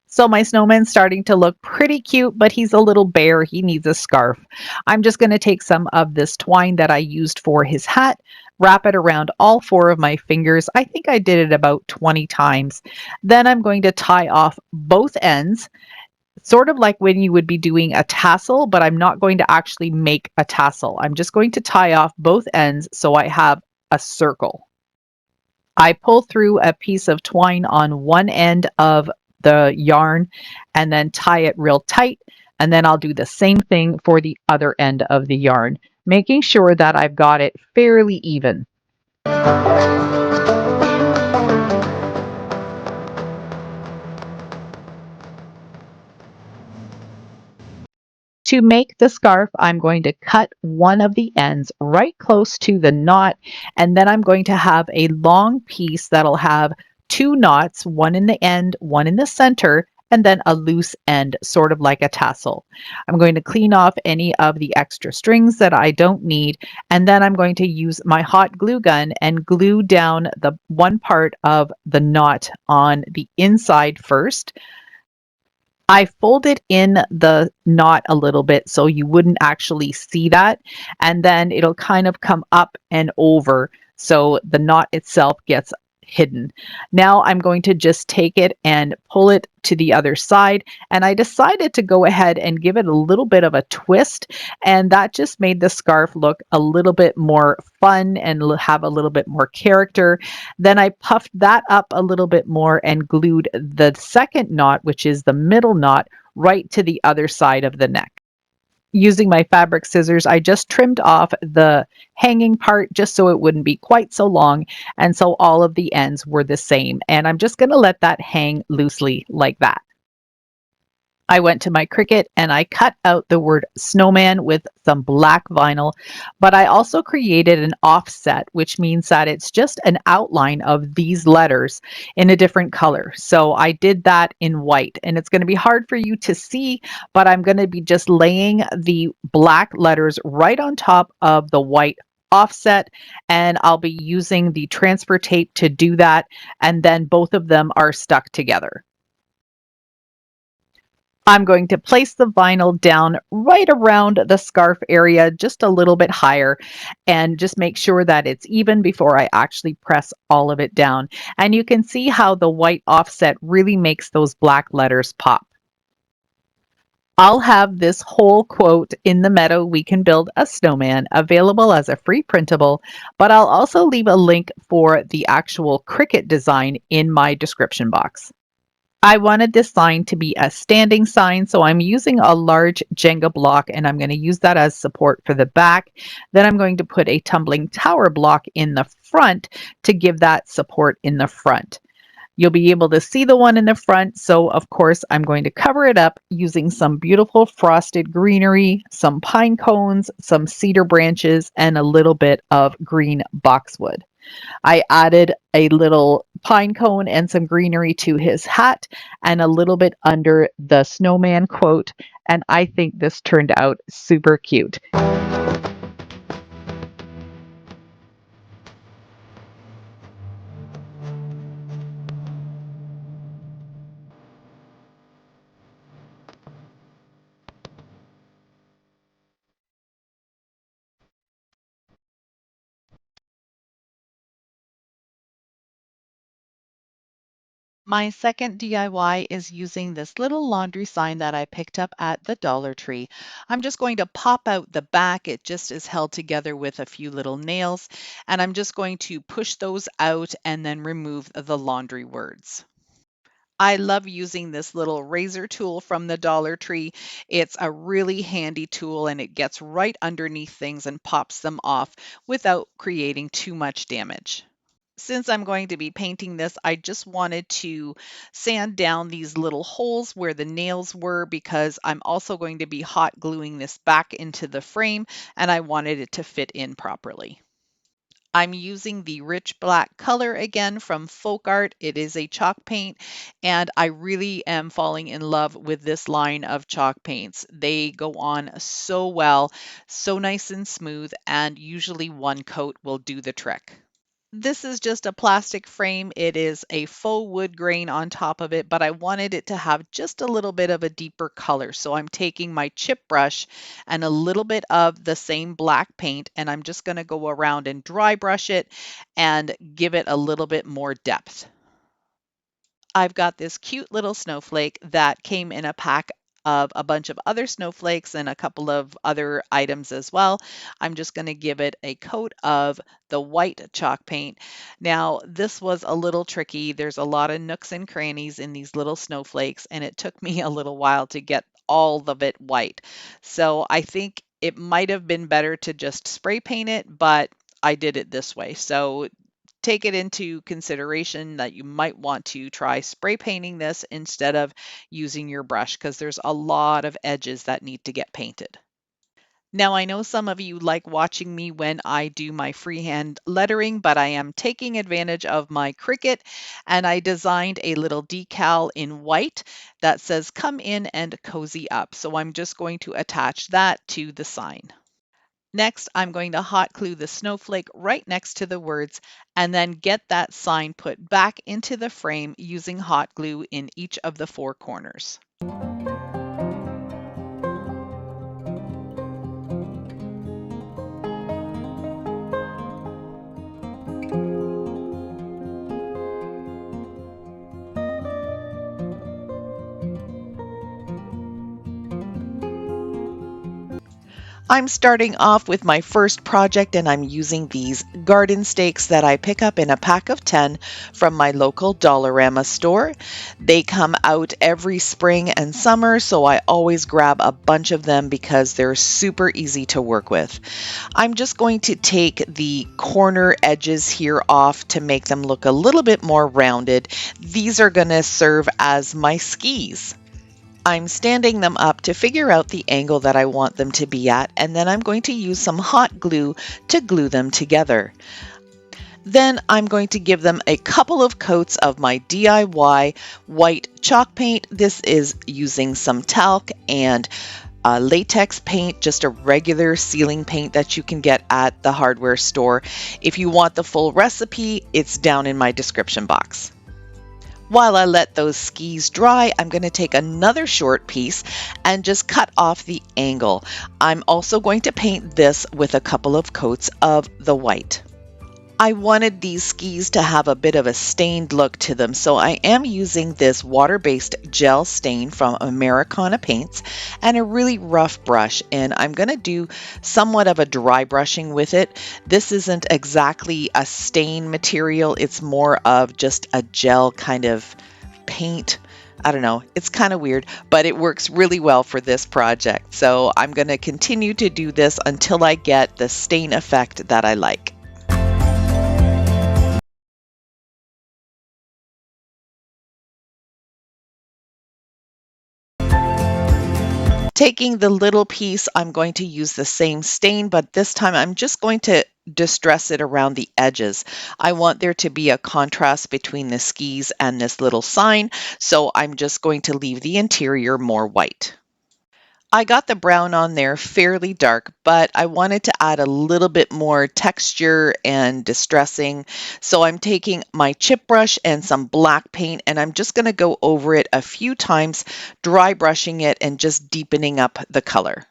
So my snowman's starting to look pretty cute, but he's a little bare. He needs a scarf. I'm just going to take some of this twine that I used for his hat, wrap it around all four of my fingers. I think I did it about 20 times. Then I'm going to tie off both ends, sort of like when you would be doing a tassel, but I'm not going to actually make a tassel. I'm just going to tie off both ends so I have a circle. I pull through a piece of twine on one end of the yarn and then tie it real tight, and then I'll do the same thing for the other end of the yarn, making sure that I've got it fairly even. To make the scarf, I'm going to cut one of the ends right close to the knot, and then I'm going to have a long piece that'll have two knots, one in the end, one in the center, and then a loose end, sort of like a tassel. I'm going to clean off any of the extra strings that I don't need, and then I'm going to use my hot glue gun and glue down the one part of the knot on the inside first. I folded in the knot a little bit so you wouldn't actually see that, and then it'll kind of come up and over so the knot itself gets hidden. Now I'm going to just take it and pull it to the other side, and I decided to go ahead and give it a little bit of a twist, and that just made the scarf look a little bit more fun and have a little bit more character. Then I puffed that up a little bit more and glued the second knot, which is the middle knot, right to the other side of the neck. Using my fabric scissors, I just trimmed off the hanging part just so it wouldn't be quite so long, and so all of the ends were the same, and I'm just going to let that hang loosely like that. I went to my Cricut and I cut out the word snowman with some black vinyl, but I also created an offset, which means that it's just an outline of these letters in a different color. So I did that in white, and it's going to be hard for you to see, but I'm going to be just laying the black letters right on top of the white offset, and I'll be using the transfer tape to do that, and then both of them are stuck together. I'm going to place the vinyl down right around the scarf area, just a little bit higher, and just make sure that it's even before I actually press all of it down. And you can see how the white offset really makes those black letters pop. I'll have this whole quote in the meadow we can build a snowman available as a free printable, but I'll also leave a link for the actual Cricut design in my description box. I wanted this sign to be a standing sign, so I'm using a large Jenga block and I'm going to use that as support for the back. Then I'm going to put a tumbling tower block in the front to give that support in the front. You'll be able to see the one in the front, so of course I'm going to cover it up using some beautiful frosted greenery, some pine cones, some cedar branches, and a little bit of green boxwood. I added a little pine cone and some greenery to his hat and a little bit under the snowman quote, and I think this turned out super cute. My second DIY is using this little laundry sign that I picked up at the Dollar Tree. I'm just going to pop out the back. It just is held together with a few little nails, and I'm just going to push those out and then remove the laundry words. I love using this little razor tool from the Dollar Tree. It's a really handy tool and it gets right underneath things and pops them off without creating too much damage. Since I'm going to be painting this, I just wanted to sand down these little holes where the nails were because I'm also going to be hot gluing this back into the frame and I wanted it to fit in properly. I'm using the rich black color again from Folk Art. It is a chalk paint, and I really am falling in love with this line of chalk paints. They go on so well, so nice and smooth, and usually one coat will do the trick. This is just a plastic frame. It is a faux wood grain on top of it, but I wanted it to have just a little bit of a deeper color. So I'm taking my chip brush and a little bit of the same black paint, and I'm just going to go around and dry brush it and give it a little bit more depth. I've got this cute little snowflake that came in a pack of a bunch of other snowflakes and a couple of other items as well. I'm just going to give it a coat of the white chalk paint. Now, this was a little tricky. There's a lot of nooks and crannies in these little snowflakes, and it took me a little while to get all of it white. So I think it might have been better to just spray paint it, but I did it this way. So take it into consideration that you might want to try spray painting this instead of using your brush because there's a lot of edges that need to get painted. Now, I know some of you like watching me when I do my freehand lettering, but I am taking advantage of my Cricut and I designed a little decal in white that says "Come in and cozy up." So I'm just going to attach that to the sign. Next, I'm going to hot glue the snowflake right next to the words and then get that sign put back into the frame using hot glue in each of the four corners. I'm starting off with my first project and I'm using these garden stakes that I pick up in a pack of 10 from my local Dollarama store. They come out every spring and summer, so I always grab a bunch of them because they're super easy to work with. I'm just going to take the corner edges here off to make them look a little bit more rounded. These are going to serve as my skis. I'm standing them up to figure out the angle that I want them to be at, and then I'm going to use some hot glue to glue them together. Then I'm going to give them a couple of coats of my DIY white chalk paint. This is using some talc and latex paint, just a regular sealing paint that you can get at the hardware store. If you want the full recipe, it's down in my description box. While I let those skis dry, I'm going to take another short piece and just cut off the angle. I'm also going to paint this with a couple of coats of the white. I wanted these skis to have a bit of a stained look to them, so I am using this water-based gel stain from Americana Paints and a really rough brush, and I'm going to do somewhat of a dry brushing with it. This isn't exactly a stain material, it's more of just a gel kind of paint. I don't know, it's kind of weird, but it works really well for this project. So I'm going to continue to do this until I get the stain effect that I like. Taking the little piece, I'm going to use the same stain, but this time I'm just going to distress it around the edges. I want there to be a contrast between the skis and this little sign, so I'm just going to leave the interior more white. I got the brown on there fairly dark, but I wanted to add a little bit more texture and distressing. So I'm taking my chip brush and some black paint, and I'm just going to go over it a few times, dry brushing it and just deepening up the color.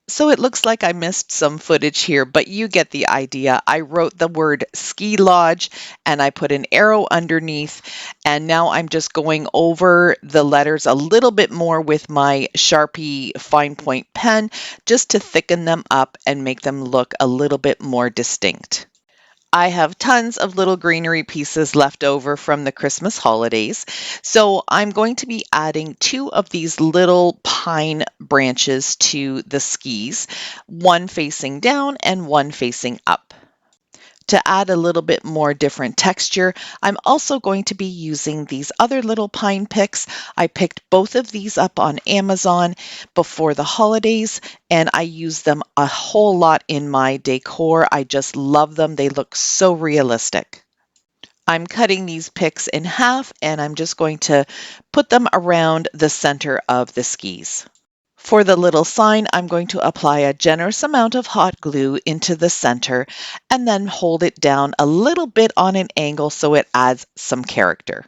So it looks like I missed some footage here, but you get the idea. I wrote the word ski lodge and I put an arrow underneath, and now I'm just going over the letters a little bit more with my Sharpie fine point pen just to thicken them up and make them look a little bit more distinct. I have tons of little greenery pieces left over from the Christmas holidays, so I'm going to be adding 2 of these little pine branches to the skis, one facing down and one facing up. To add a little bit more different texture, I'm also going to be using these other little pine picks. I picked both of these up on Amazon before the holidays, and I use them a whole lot in my decor. I just love them. They look so realistic. I'm cutting these picks in half, and I'm just going to put them around the center of the skis. For the little sign, I'm going to apply a generous amount of hot glue into the center and then hold it down a little bit on an angle so it adds some character.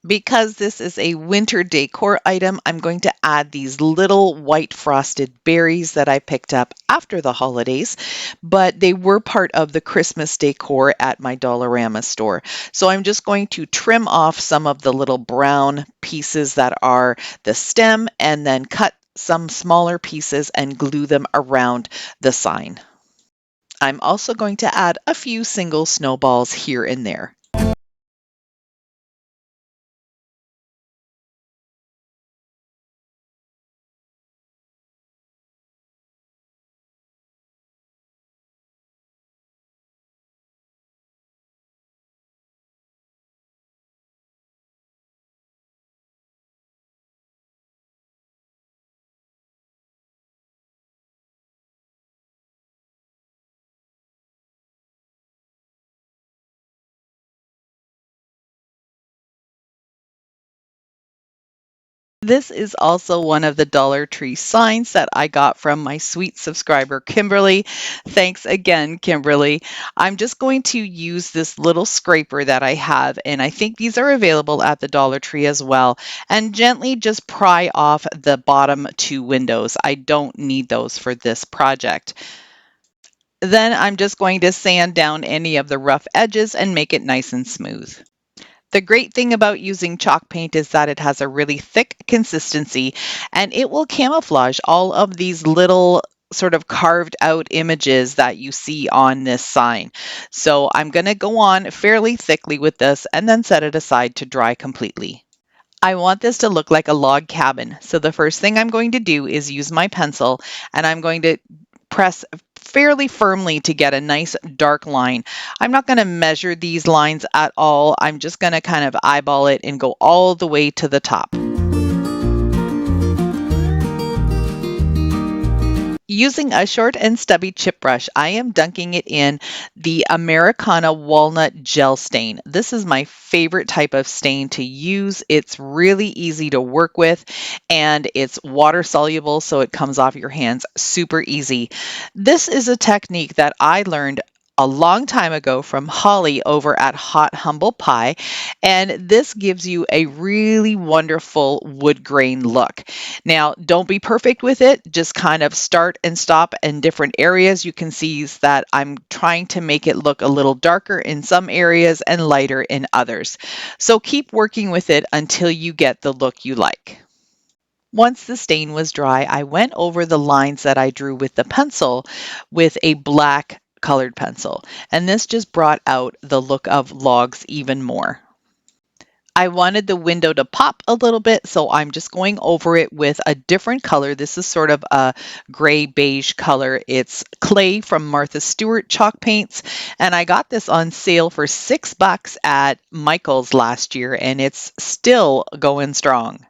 Because this is a winter decor item, I'm going to add these little white frosted berries that I picked up after the holidays, but they were part of the Christmas decor at my Dollarama store. So I'm just going to trim off some of the little brown pieces that are the stem and then cut some smaller pieces and glue them around the sign. I'm also going to add a few single snowballs here and there. This is also one of the Dollar Tree signs that I got from my sweet subscriber, Kimberly. Thanks again, Kimberly. I'm just going to use this little scraper that I have, and I think these are available at the Dollar Tree as well, and gently just pry off the bottom 2 windows. I don't need those for this project. Then I'm just going to sand down any of the rough edges and make it nice and smooth. The great thing about using chalk paint is that it has a really thick consistency and it will camouflage all of these little sort of carved out images that you see on this sign. So I'm going to go on fairly thickly with this and then set it aside to dry completely. I want this to look like a log cabin. So the first thing I'm going to do is use my pencil and I'm going to press fairly firmly to get a nice dark line. I'm not going to measure these lines at all. I'm just going to kind of eyeball it and go all the way to the top. Using a short and stubby chip brush, I am dunking it in the Americana Walnut Gel Stain. This is my favorite type of stain to use. It's really easy to work with and it's water soluble, so it comes off your hands super easy. This is a technique that I learned a long time ago from Holly over at Hot Humble Pie, and this gives you a really wonderful wood grain look. Now, don't be perfect with it, just kind of start and stop in different areas. You can see that I'm trying to make it look a little darker in some areas and lighter in others. So keep working with it until you get the look you like. Once the stain was dry, I went over the lines that I drew with the pencil with a black colored pencil, and this just brought out the look of logs even more. I wanted the window to pop a little bit, so I'm just going over it with a different color. This is sort of a gray beige color. It's clay from Martha Stewart chalk paints, and I got this on sale for $6 at Michael's last year, and it's still going strong.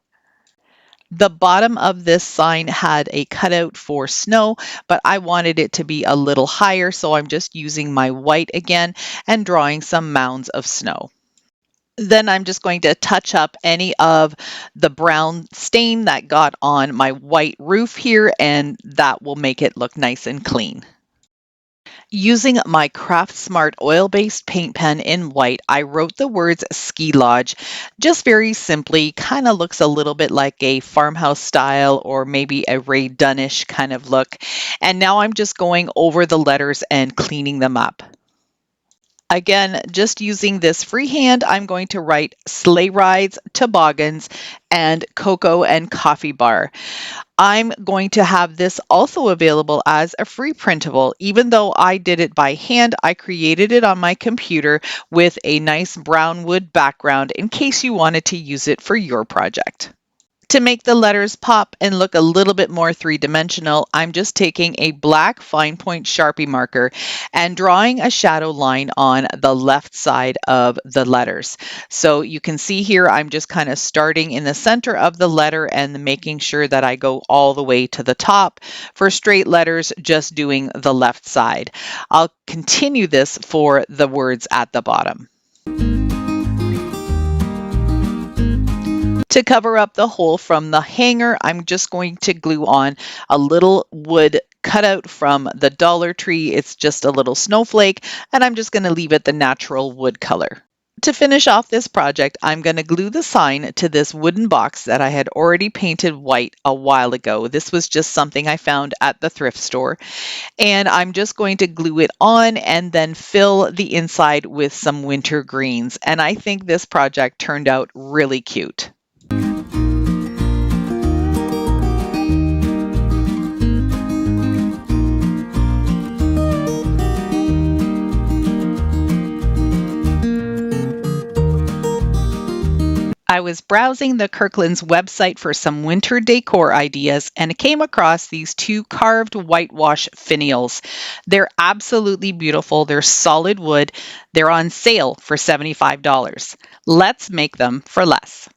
The bottom of this sign had a cutout for snow, but I wanted it to be a little higher, so I'm just using my white again and drawing some mounds of snow. Then I'm just going to touch up any of the brown stain that got on my white roof here, and that will make it look nice and clean. Using my Craft Smart oil-based paint pen in white, I wrote the words Ski Lodge, just very simply. Kind of looks a little bit like a farmhouse style or maybe a Ray Dunnish kind of look. And now I'm just going over the letters and cleaning them up. Again, just using this freehand, I'm going to write sleigh rides, toboggans, and cocoa and coffee bar. I'm going to have this also available as a free printable. Even though I did it by hand, I created it on my computer with a nice brown wood background in case you wanted to use it for your project. To make the letters pop and look a little bit more three-dimensional, I'm just taking a black fine point Sharpie marker and drawing a shadow line on the left side of the letters. So you can see here, I'm just kind of starting in the center of the letter and making sure that I go all the way to the top. For straight letters, just doing the left side. I'll continue this for the words at the bottom. To cover up the hole from the hanger, I'm just going to glue on a little wood cutout from the Dollar Tree. It's just a little snowflake, and I'm just going to leave it the natural wood color. To finish off this project, I'm going to glue the sign to this wooden box that I had already painted white a while ago. This was just something I found at the thrift store. And I'm just going to glue it on and then fill the inside with some winter greens. And I think this project turned out really cute. I was browsing the Kirkland's website for some winter decor ideas and came across these two carved whitewash finials. They're absolutely beautiful. They're solid wood. They're on sale for $75. Let's make them for less.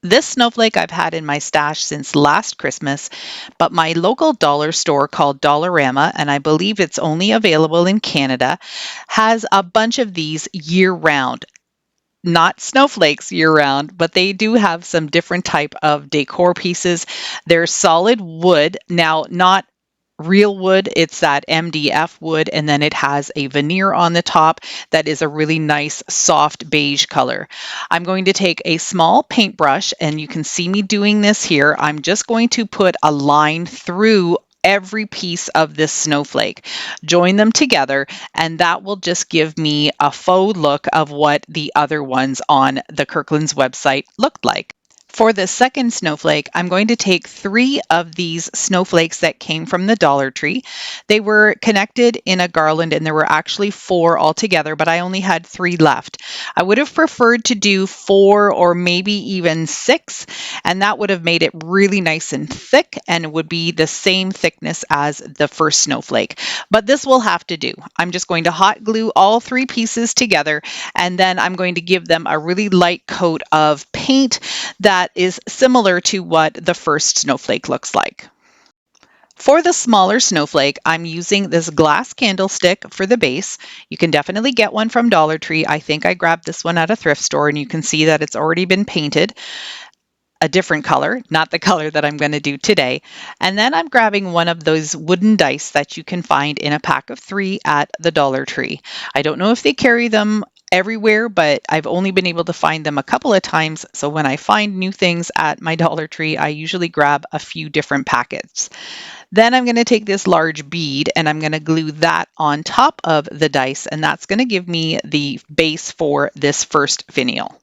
This snowflake I've had in my stash since last Christmas, but my local dollar store called Dollarama, and I believe it's only available in Canada, has a bunch of these year-round. Not snowflakes year-round, but they do have some different type of decor pieces. They're solid wood. Now, not real wood, it's that MDF wood, and then it has a veneer on the top that is a really nice soft beige color. I'm going to take a small paintbrush, and you can see me doing this here. I'm just going to put a line through every piece of this snowflake, join them together, and that will just give me a faux look of what the other ones on the Kirkland's website looked like. For the second snowflake, I'm going to take 3 of these snowflakes that came from the Dollar Tree. They were connected in a garland, and there were actually 4 altogether, but I only had 3 left. I would have preferred to do 4 or maybe even 6, and that would have made it really nice and thick, and it would be the same thickness as the first snowflake. But this will have to do. I'm just going to hot glue all 3 pieces together, and then I'm going to give them a really light coat of paint that is similar to what the first snowflake looks like. For the smaller snowflake, I'm using this glass candlestick for the base. You can definitely get one from Dollar Tree. I think I grabbed this one at a thrift store, and you can see that it's already been painted. a different color, not the color that I'm going to do today. And then I'm grabbing one of those wooden dice that you can find in a pack of 3 at the Dollar Tree. I don't know if they carry them everywhere, but I've only been able to find them a couple of times. So when I find new things at my Dollar Tree, I usually grab a few different packets. Then I'm going to take this large bead and I'm going to glue that on top of the dice, and that's going to give me the base for this first finial.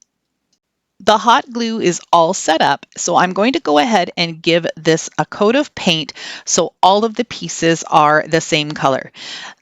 The hot glue is all set up, so I'm going to go ahead and give this a coat of paint so all of the pieces are the same color.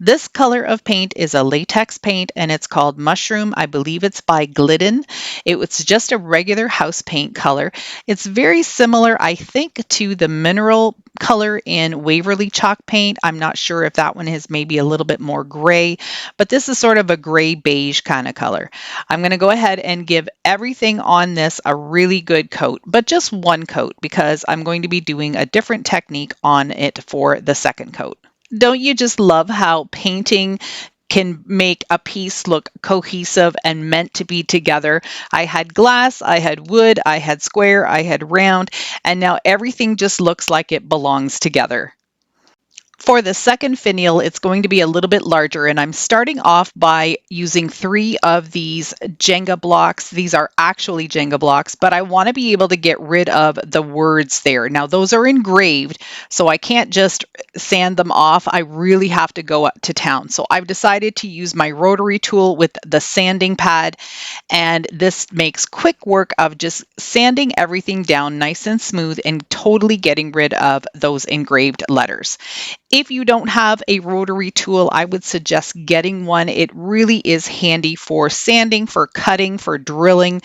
This color of paint is a latex paint and it's called Mushroom. I believe it's by Glidden. It was just a regular house paint color. It's very similar, I think, to the mineral color in Waverly chalk paint. I'm not sure if that one is maybe a little bit more gray, but this is sort of a gray beige kind of color. I'm going to go ahead and give everything on this a really good coat, but just one coat because I'm going to be doing a different technique on it for the second coat. Don't you just love how painting can make a piece look cohesive and meant to be together? I had glass, I had wood, I had square, I had round, and now everything just looks like it belongs together. For the second finial, it's going to be a little bit larger, and I'm starting off by using 3 of these Jenga blocks. These are actually Jenga blocks, but I want to be able to get rid of the words there. Now, those are engraved, so I can't just sand them off. I really have to go up to town. So I've decided to use my rotary tool with the sanding pad, and this makes quick work of just sanding everything down nice and smooth and totally getting rid of those engraved letters. If you don't have a rotary tool, I would suggest getting one. It really is handy for sanding, for cutting, for drilling,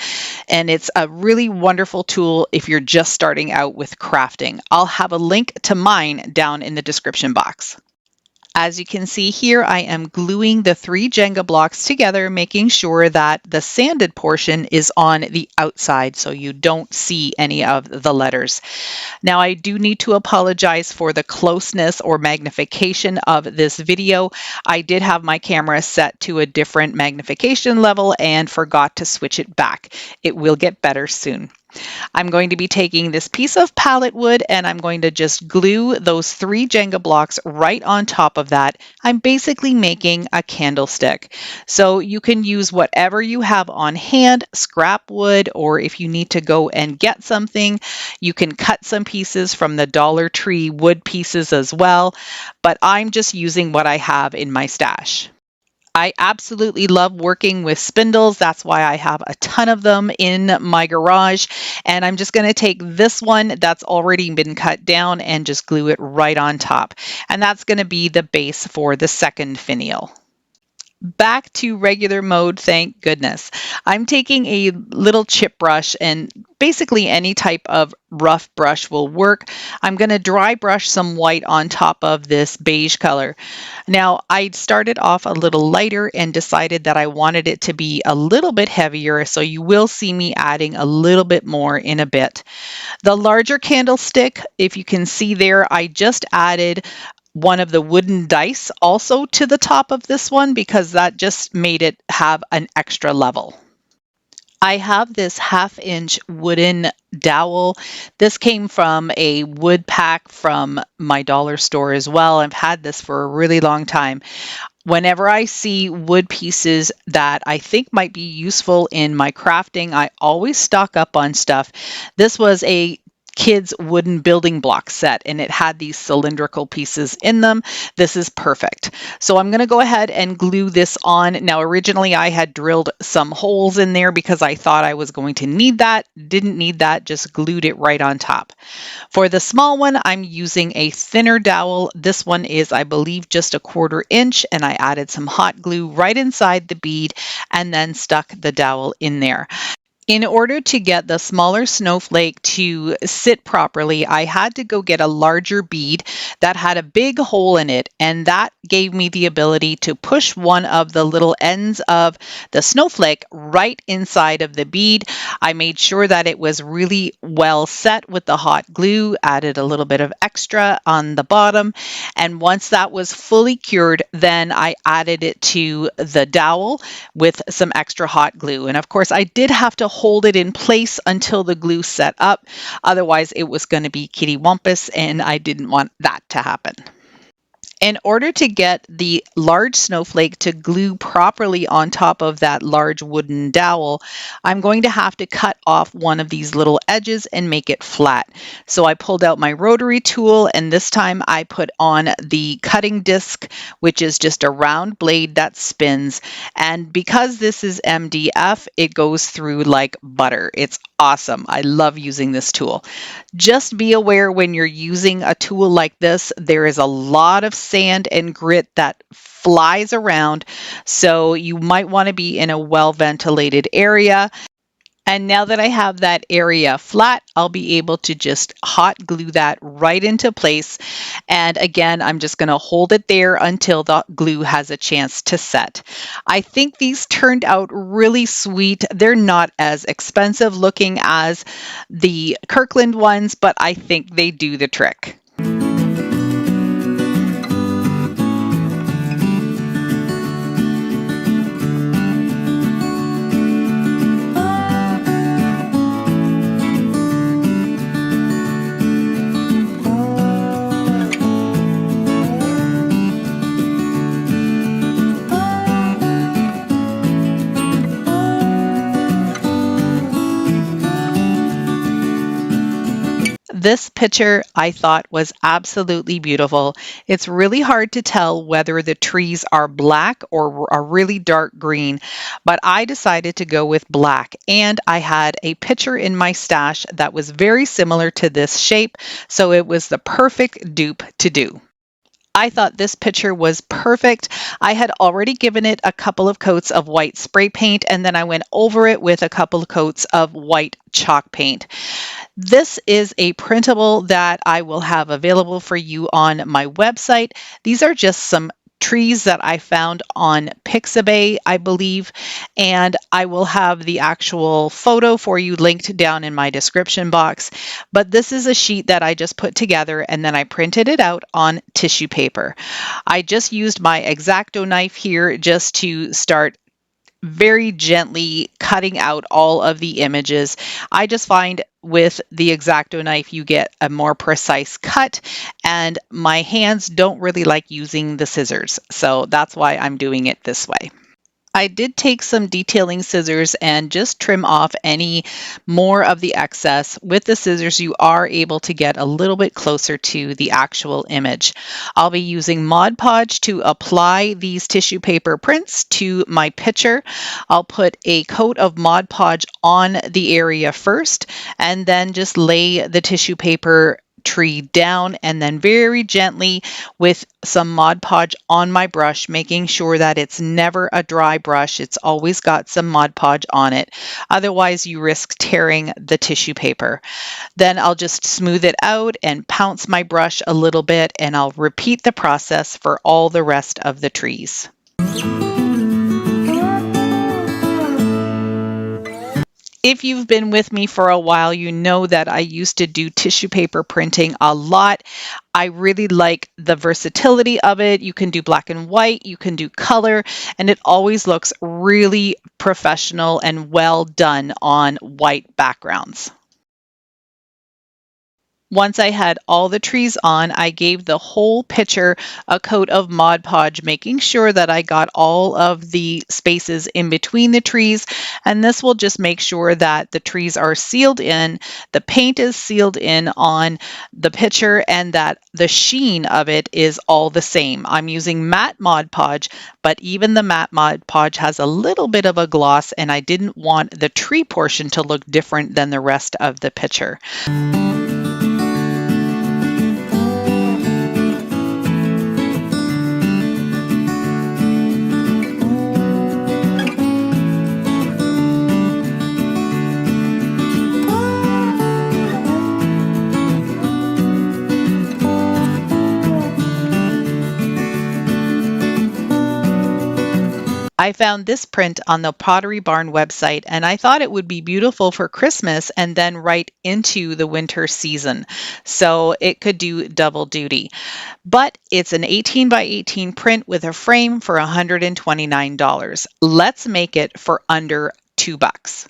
and it's a really wonderful tool if you're just starting out with crafting. I'll have a link to mine down in the description box. As you can see here, I am gluing the 3 Jenga blocks together, making sure that the sanded portion is on the outside so you don't see any of the letters. Now, I do need to apologize for the closeness or magnification of this video. I did have my camera set to a different magnification level and forgot to switch it back. It will get better soon. I'm going to be taking this piece of pallet wood and I'm going to just glue those 3 Jenga blocks right on top of that. I'm basically making a candlestick. So you can use whatever you have on hand, scrap wood, or if you need to go and get something, you can cut some pieces from the Dollar Tree wood pieces as well. But I'm just using what I have in my stash. I absolutely love working with spindles. That's why I have a ton of them in my garage. And I'm just going to take this one that's already been cut down and just glue it right on top. And that's going to be the base for the second finial. Back to regular mode, thank goodness. I'm taking a little chip brush, and basically any type of rough brush will work. I'm going to dry brush some white on top of this beige color. Now, I started off a little lighter and decided that I wanted it to be a little bit heavier, so you will see me adding a little bit more in a bit. The larger candlestick, if you can see there, I just added one of the wooden dice also to the top of this one because that just made it have an extra level. I have this 1/2-inch wooden dowel. This came from a wood pack from my dollar store as well. I've had this for a really long time. Whenever I see wood pieces that I think might be useful in my crafting, I always stock up on stuff. This was a kids wooden building block set and it had these cylindrical pieces in them. This is perfect. So I'm going to go ahead and glue this on. Now, originally I had drilled some holes in there because I thought I was going to need that. Didn't need that, just glued it right on top. For the small one, I'm using a thinner dowel. This one is, I believe, just 1/4 inch, and I added some hot glue right inside the bead and then stuck the dowel in there. In order to get the smaller snowflake to sit properly, I had to go get a larger bead that had a big hole in it, and that gave me the ability to push one of the little ends of the snowflake right inside of the bead. I made sure that it was really well set with the hot glue, added a little bit of extra on the bottom, and once that was fully cured, then I added it to the dowel with some extra hot glue. And of course, I did have to hold it in place until the glue set up. Otherwise, it was going to be kitty wampus, and I didn't want that to happen. In order to get the large snowflake to glue properly on top of that large wooden dowel, I'm going to have to cut off one of these little edges and make it flat. So I pulled out my rotary tool, and this time I put on the cutting disc, which is just a round blade that spins. And because this is MDF, it goes through like butter. It's awesome. I love using this tool. Just be aware when you're using a tool like this, there is a lot of sand and grit that flies around, so you might want to be in a well-ventilated area. And now that I have that area flat, I'll be able to just hot glue that right into place. And again, I'm just going to hold it there until the glue has a chance to set. I think these turned out really sweet. They're not as expensive looking as the Kirkland ones, but I think they do the trick. This picture I thought was absolutely beautiful. It's really hard to tell whether the trees are black or a really dark green, but I decided to go with black, and I had a picture in my stash that was very similar to this shape, so it was the perfect dupe to do. I thought this picture was perfect. I had already given it a couple of coats of white spray paint, and then I went over it with a couple of coats of white chalk paint. This is a printable that I will have available for you on my website. These are just some trees that I found on Pixabay, I believe, and I will have the actual photo for you linked down in my description box. But this is a sheet that I just put together, and then I printed it out on tissue paper. I just used my X-Acto knife here just to start very gently cutting out all of the images. I just find with the X-Acto knife you get a more precise cut, and my hands don't really like using the scissors, so that's why I'm doing it this way. I did take some detailing scissors and just trim off any more of the excess. With the scissors, you are able to get a little bit closer to the actual image. I'll be using Mod Podge to apply these tissue paper prints to my picture. I'll put a coat of Mod Podge on the area first, and then just lay the tissue paper tree down, and then very gently with some Mod Podge on my brush, making sure that it's never a dry brush. It's always got some Mod Podge on it. Otherwise, you risk tearing the tissue paper. Then I'll just smooth it out and pounce my brush a little bit, and I'll repeat the process for all the rest of the trees. If you've been with me for a while, you know that I used to do tissue paper printing a lot. I really like the versatility of it. You can do black and white, you can do color, and it always looks really professional and well done on white backgrounds. Once I had all the trees on, I gave the whole picture a coat of Mod Podge, making sure that I got all of the spaces in between the trees. And this will just make sure that the trees are sealed in, the paint is sealed in on the picture, and that the sheen of it is all the same. I'm using matte Mod Podge, but even the matte Mod Podge has a little bit of a gloss, and I didn't want the tree portion to look different than the rest of the picture. I found this print on the Pottery Barn website, and I thought it would be beautiful for Christmas and then right into the winter season. So it could do double duty. But it's an 18 by 18 print with a frame for $129. Let's make it for under $2.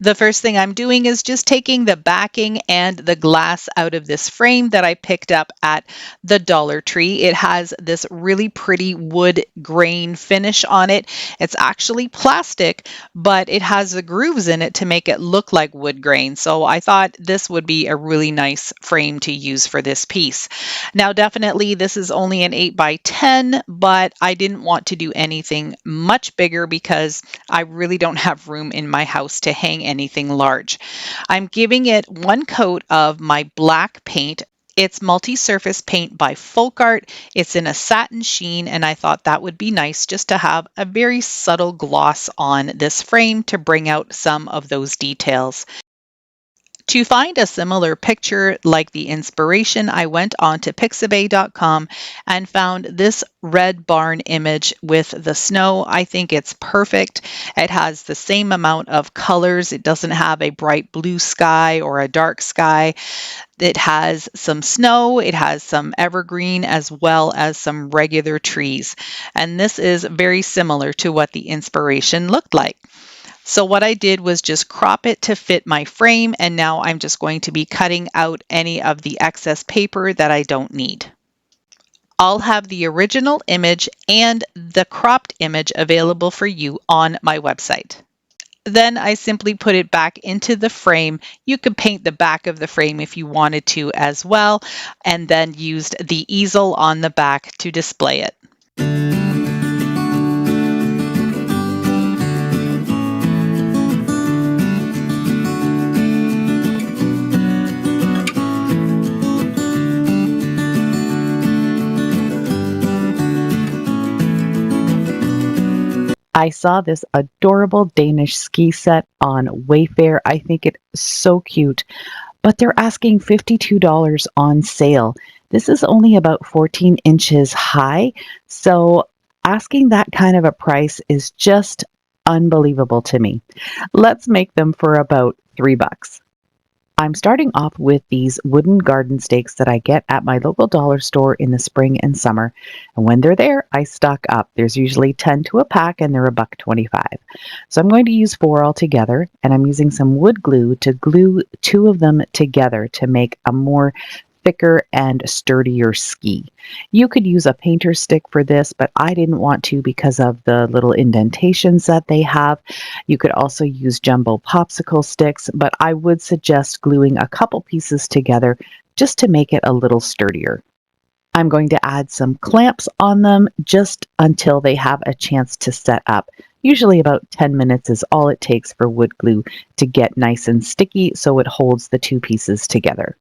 The first thing I'm doing is just taking the backing and the glass out of this frame that I picked up at the Dollar Tree. It has this really pretty wood grain finish on it. It's actually plastic, but it has the grooves in it to make it look like wood grain. So I thought this would be a really nice frame to use for this piece. Now, definitely this is only an 8 by 10, but I didn't want to do anything much bigger because I really don't have room in my house to hang anything large. I'm giving it one coat of my black paint. It's multi-surface paint by Folk Art. It's in a satin sheen, and I thought that would be nice just to have a very subtle gloss on this frame to bring out some of those details. To find a similar picture like the inspiration, I went on to Pixabay.com and found this red barn image with the snow. I think it's perfect. It has the same amount of colors. It doesn't have a bright blue sky or a dark sky. It has some snow, it has some evergreen as well as some regular trees. And this is very similar to what the inspiration looked like. So what I did was just crop it to fit my frame, and now I'm just going to be cutting out any of the excess paper that I don't need. I'll have the original image and the cropped image available for you on my website. Then I simply put it back into the frame. You could paint the back of the frame if you wanted to as well, and then used the easel on the back to display it. I saw this adorable Danish ski set on Wayfair. I think it's so cute, but they're asking $52 on sale. This is only about 14 inches high, so asking that kind of a price is just unbelievable to me. Let's make them for about $3. I'm starting off with these wooden garden stakes that I get at my local dollar store in the spring and summer. And when they're there, I stock up. There's usually 10 to a pack and they're $1.25. So I'm going to use 4 altogether, and I'm using some wood glue to glue 2 of them together to make a more thicker and sturdier ski. You could use a painter stick for this, but I didn't want to because of the little indentations that they have. You could also use jumbo popsicle sticks, but I would suggest gluing a couple pieces together just to make it a little sturdier. I'm going to add some clamps on them just until they have a chance to set up. Usually about 10 minutes is all it takes for wood glue to get nice and sticky so it holds the 2 pieces together.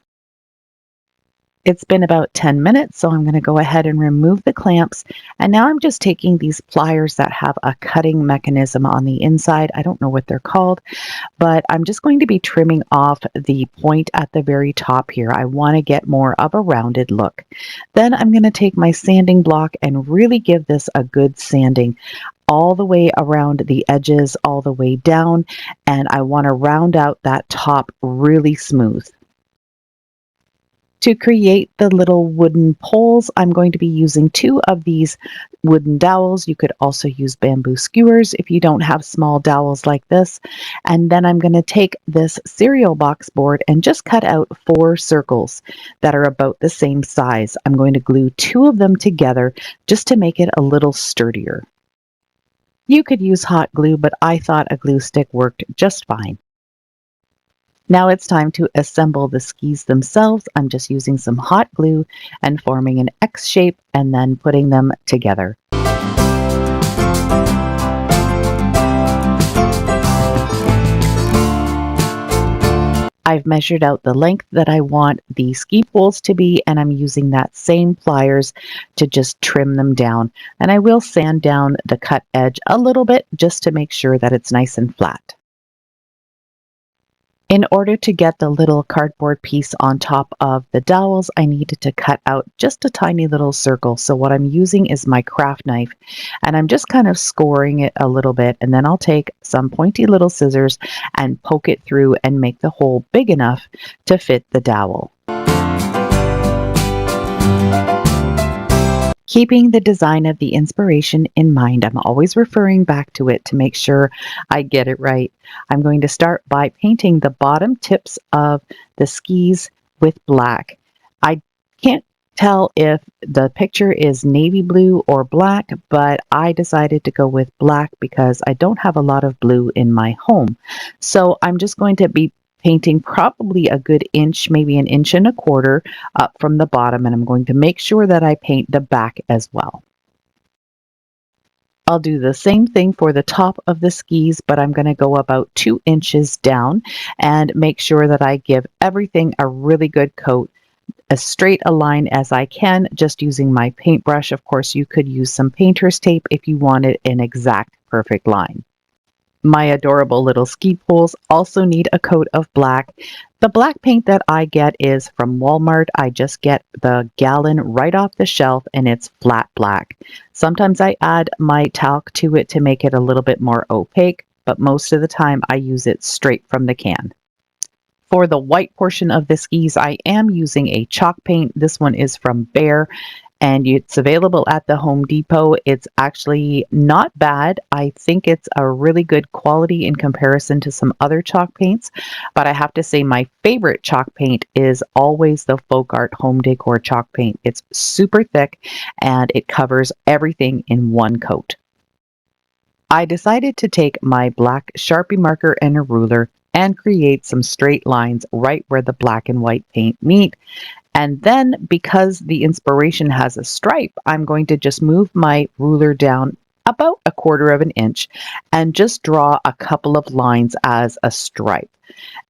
It's been about 10 minutes, so I'm going to go ahead and remove the clamps. And now I'm just taking these pliers that have a cutting mechanism on the inside. I don't know what they're called, but I'm just going to be trimming off the point at the very top here. I want to get more of a rounded look. Then I'm going to take my sanding block and really give this a good sanding all the way around the edges, all the way down, and I want to round out that top really smooth. To create the little wooden poles, I'm going to be using 2 of these wooden dowels. You could also use bamboo skewers if you don't have small dowels like this. And then I'm going to take this cereal box board and just cut out 4 circles that are about the same size. I'm going to glue 2 of them together just to make it a little sturdier. You could use hot glue, but I thought a glue stick worked just fine. Now it's time to assemble the skis themselves. I'm just using some hot glue and forming an X shape and then putting them together. I've measured out the length that I want the ski poles to be, and I'm using that same pliers to just trim them down. And I will sand down the cut edge a little bit just to make sure that it's nice and flat. In order to get the little cardboard piece on top of the dowels, I needed to cut out just a tiny little circle. So what I'm using is my craft knife, and I'm just kind of scoring it a little bit, and then I'll take some pointy little scissors and poke it through and make the hole big enough to fit the dowel. Keeping the design of the inspiration in mind, I'm always referring back to it to make sure I get it right. I'm going to start by painting the bottom tips of the skis with black. I can't tell if the picture is navy blue or black, but I decided to go with black because I don't have a lot of blue in my home. So I'm just going to be painting probably a good inch, maybe an inch and a quarter up from the bottom, and I'm going to make sure that I paint the back as well. I'll do the same thing for the top of the skis, but I'm going to go about 2 inches down and make sure that I give everything a really good coat, as straight a line as I can, just using my paintbrush. Of course, you could use some painter's tape if you wanted an exact perfect line. My adorable little ski poles also need a coat of black. The black paint that I get is from Walmart. I just get the gallon right off the shelf and it's flat black. Sometimes I add my talc to it to make it a little bit more opaque, but most of the time I use it straight from the can. For the white portion of the skis, I am using a chalk paint. This one is from Behr, and it's available at the Home Depot. It's actually not bad. I think it's a really good quality in comparison to some other chalk paints, but I have to say my favorite chalk paint is always the Folk Art Home Decor chalk paint. It's super thick and it covers everything in one coat. I decided to take my black Sharpie marker and a ruler and create some straight lines right where the black and white paint meet. And then, because the inspiration has a stripe, I'm going to just move my ruler down about 1/4 of an inch and just draw a couple of lines as a stripe.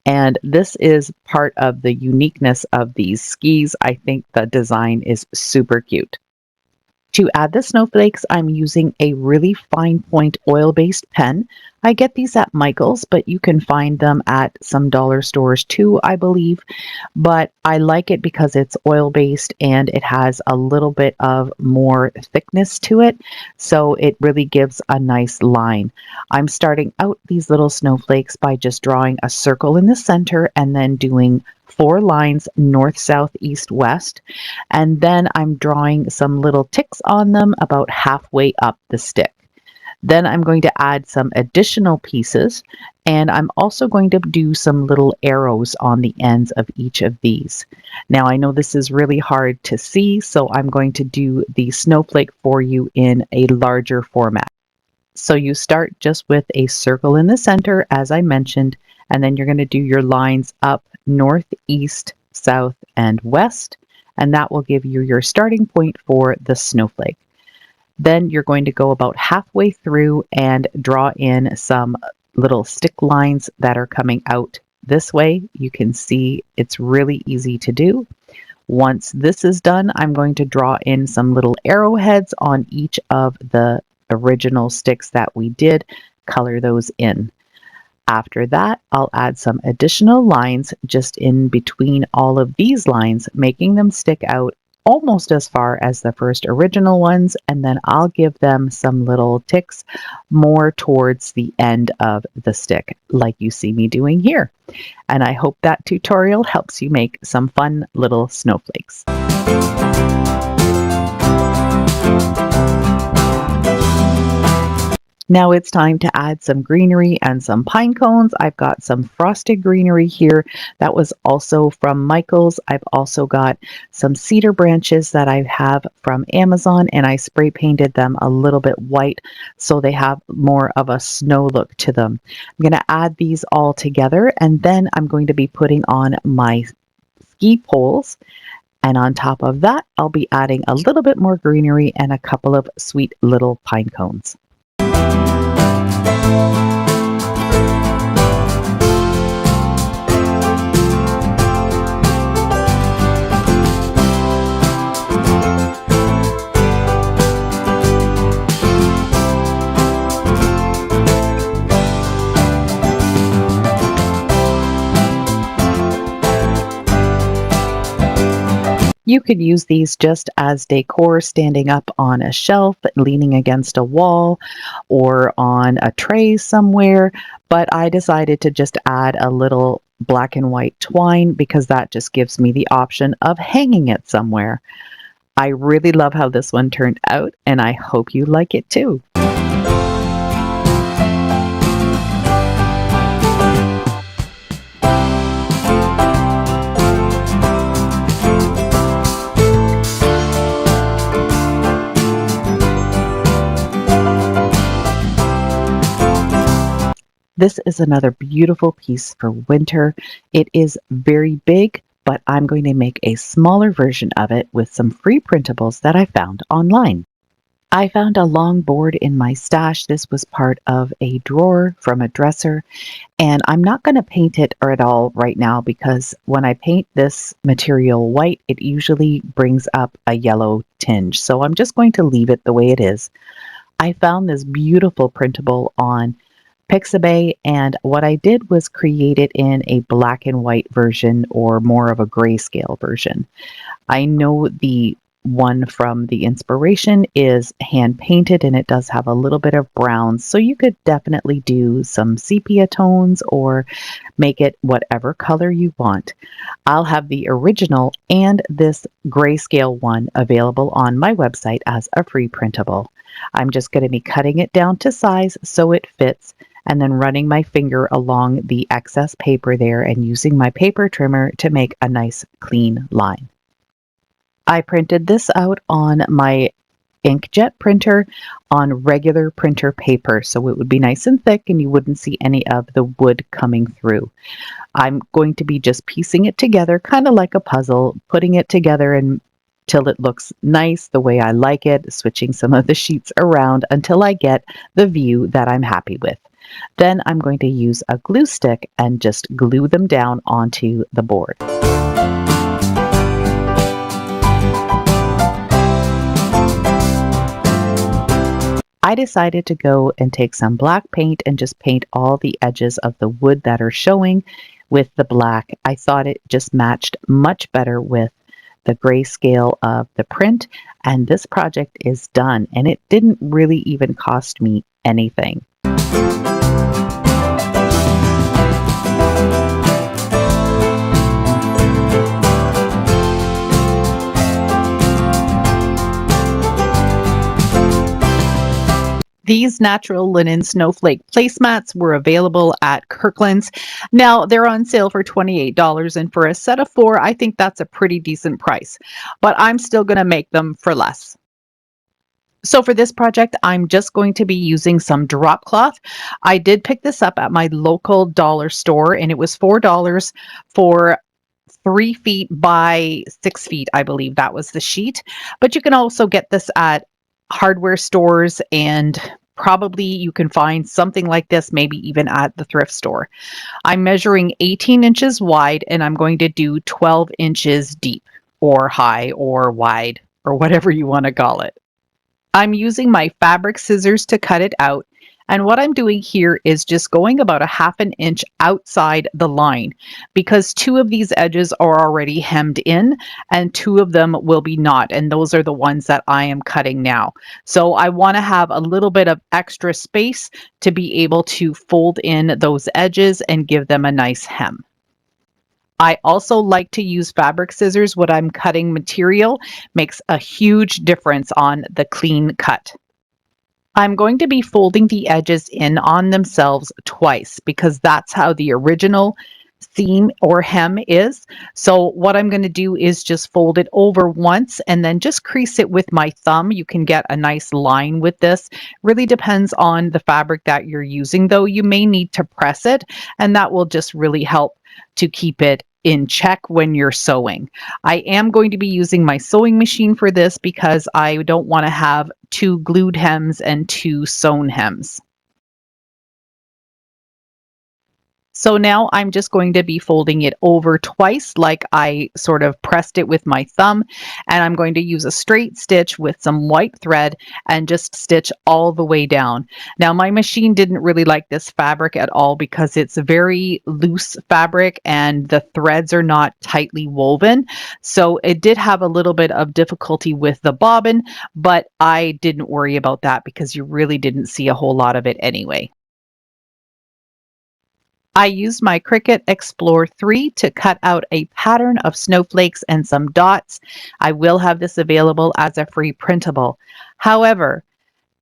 And this is part of the uniqueness of these skis. I think the design is super cute. To add the snowflakes, I'm using a really fine point oil-based pen. I get these at Michael's, but you can find them at some dollar stores too, I believe. But I like it because it's oil-based and it has a little bit of more thickness to it, so it really gives a nice line. I'm starting out these little snowflakes by just drawing a circle in the center and then doing 4 lines north, south, east, west, and then I'm drawing some little ticks on them about halfway up the stick. Then I'm going to add some additional pieces, and I'm also going to do some little arrows on the ends of each of these. Now I know this is really hard to see, so I'm going to do the snowflake for you in a larger format. So you start just with a circle in the center, as I mentioned, and then you're going to do your lines up north, east, south, and west, and that will give you your starting point for the snowflake. Then you're going to go about halfway through and draw in some little stick lines that are coming out this way. You can see it's really easy to do. Once this is done, I'm going to draw in some little arrowheads on each of the original sticks that we did, color those in. After that, I'll add some additional lines just in between all of these lines, making them stick out almost as far as the first original ones, and then I'll give them some little ticks more towards the end of the stick, like you see me doing here. And I hope that tutorial helps you make some fun little snowflakes. Now it's time to add some greenery and some pine cones. I've got some frosted greenery here that was also from Michael's. I've also got some cedar branches that I have from Amazon, and I spray painted them a little bit white so they have more of a snow look to them. I'm going to add these all together, and then I'm going to be putting on my ski poles. And on top of that, I'll be adding a little bit more greenery and a couple of sweet little pine cones. You could use these just as decor, standing up on a shelf, leaning against a wall, or on a tray somewhere, but I decided to just add a little black and white twine because that just gives me the option of hanging it somewhere. I really love how this one turned out, and I hope you like it too. This is another beautiful piece for winter. It is very big, but I'm going to make a smaller version of it with some free printables that I found online. I found a long board in my stash. This was part of a drawer from a dresser, and I'm not going to paint it at all right now because when I paint this material white, it usually brings up a yellow tinge. So I'm just going to leave it the way it is. I found this beautiful printable on Pixabay, and what I did was create it in a black and white version or more of a grayscale version. I know the one from the inspiration is hand painted and it does have a little bit of brown, so you could definitely do some sepia tones or make it whatever color you want. I'll have the original and this grayscale one available on my website as a free printable. I'm just going to be cutting it down to size so it fits, and then running my finger along the excess paper there and using my paper trimmer to make a nice clean line. I printed this out on my inkjet printer on regular printer paper, so it would be nice and thick and you wouldn't see any of the wood coming through. I'm going to be just piecing it together, kind of like a puzzle, putting it together until it looks nice the way I like it, switching some of the sheets around until I get the view that I'm happy with. Then I'm going to use a glue stick and just glue them down onto the board. I decided to go and take some black paint and just paint all the edges of the wood that are showing with the black. I thought it just matched much better with the grayscale of the print, and this project is done, and it didn't really even cost me anything. These natural linen snowflake placemats were available at Kirkland's. Now they're on sale for $28, and for a set of 4, I think that's a pretty decent price, but I'm still going to make them for less. So for this project, I'm just going to be using some drop cloth. I did pick this up at my local dollar store, and it was $4 for 3 feet by 6 feet, I believe that was the sheet. But you can also get this at hardware stores, and probably you can find something like this maybe even at the thrift store. I'm measuring 18 inches wide, and I'm going to do 12 inches deep or high or wide or whatever you want to call it. I'm using my fabric scissors to cut it out, and what I'm doing here is just going about a ½ an inch outside the line, because 2 of these edges are already hemmed in and 2 of them will be not, and those are the ones that I am cutting now. So I want to have a little bit of extra space to be able to fold in those edges and give them a nice hem. I also like to use fabric scissors when I'm cutting material. Makes a huge difference on the clean cut. I'm going to be folding the edges in on themselves twice because that's how the original seam or hem is. So what I'm going to do is just fold it over once and then just crease it with my thumb. You can get a nice line with this. Really depends on the fabric that you're using, though. You may need to press it, and that will just really help to keep it in check when you're sewing. I am going to be using my sewing machine for this because I don't want to have 2 glued hems and 2 sewn hems. So now I'm just going to be folding it over twice, like I sort of pressed it with my thumb, and I'm going to use a straight stitch with some white thread and just stitch all the way down. Now my machine didn't really like this fabric at all because it's very loose fabric and the threads are not tightly woven. So it did have a little bit of difficulty with the bobbin, but I didn't worry about that because you really didn't see a whole lot of it anyway. I used my Cricut Explore 3 to cut out a pattern of snowflakes and some dots. I will have this available as a free printable. However,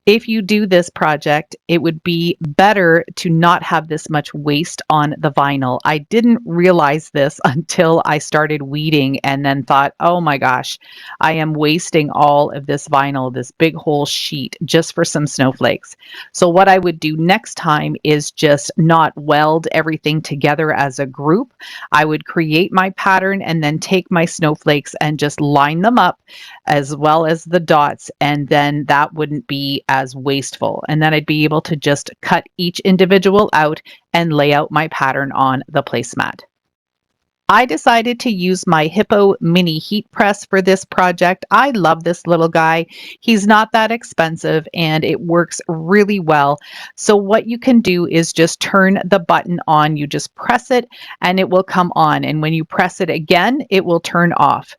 if you do this project, it would be better to not have this much waste on the vinyl. I didn't realize this until I started weeding and then thought, oh my gosh, I am wasting all of this vinyl, this big whole sheet, just for some snowflakes. So what I would do next time is just not weld everything together as a group. I would create my pattern and then take my snowflakes and just line them up as well as the dots, and then that wouldn't be as wasteful. And then I'd be able to just cut each individual out and lay out my pattern on the placemat. I decided to use my Hippo mini heat press for this project. I love this little guy. He's not that expensive and it works really well. So what you can do is just turn the button on. You just press it and it will come on. And when you press it again, it will turn off.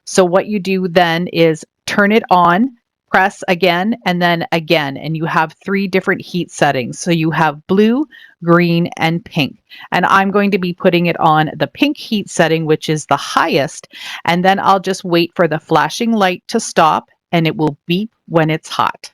So what you do then is turn it on, press again, and then again, and you have 3 different heat settings. So you have blue, green, and pink. And I'm going to be putting it on the pink heat setting, which is the highest, and then I'll just wait for the flashing light to stop, and it will beep when it's hot.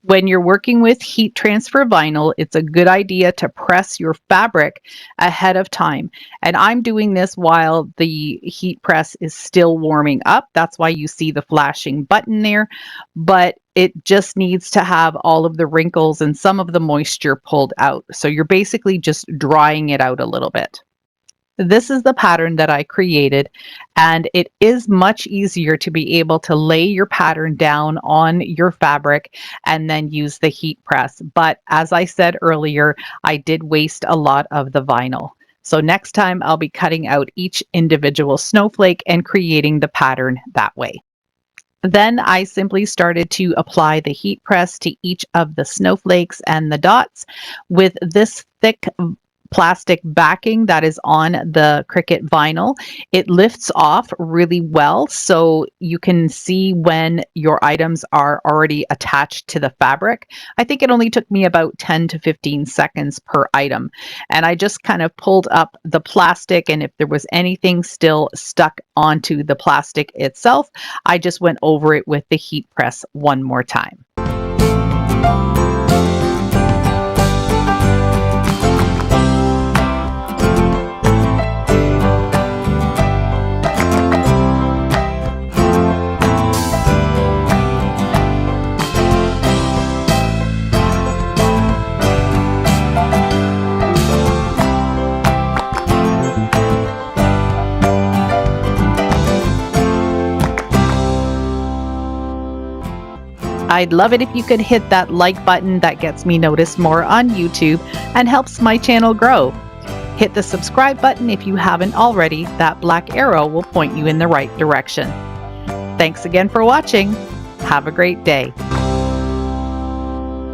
When you're working with heat transfer vinyl, it's a good idea to press your fabric ahead of time. And I'm doing this while the heat press is still warming up. That's why you see the flashing button there. But it just needs to have all of the wrinkles and some of the moisture pulled out. So you're basically just drying it out a little bit. This is the pattern that I created, and it is much easier to be able to lay your pattern down on your fabric and then use the heat press. But as I said earlier, I did waste a lot of the vinyl. So next time I'll be cutting out each individual snowflake and creating the pattern that way. Then I simply started to apply the heat press to each of the snowflakes and the dots with this thick plastic backing that is on the Cricut vinyl. It lifts off really well, so you can see when your items are already attached to the fabric. I think it only took me about 10 to 15 seconds per item. And I just kind of pulled up the plastic, and if there was anything still stuck onto the plastic itself, I just went over it with the heat press one more time. I'd love it if you could hit that like button. That gets me noticed more on YouTube and helps my channel grow. Hit the subscribe button if you haven't already. That black arrow will point you in the right direction. Thanks again for watching. Have a great day.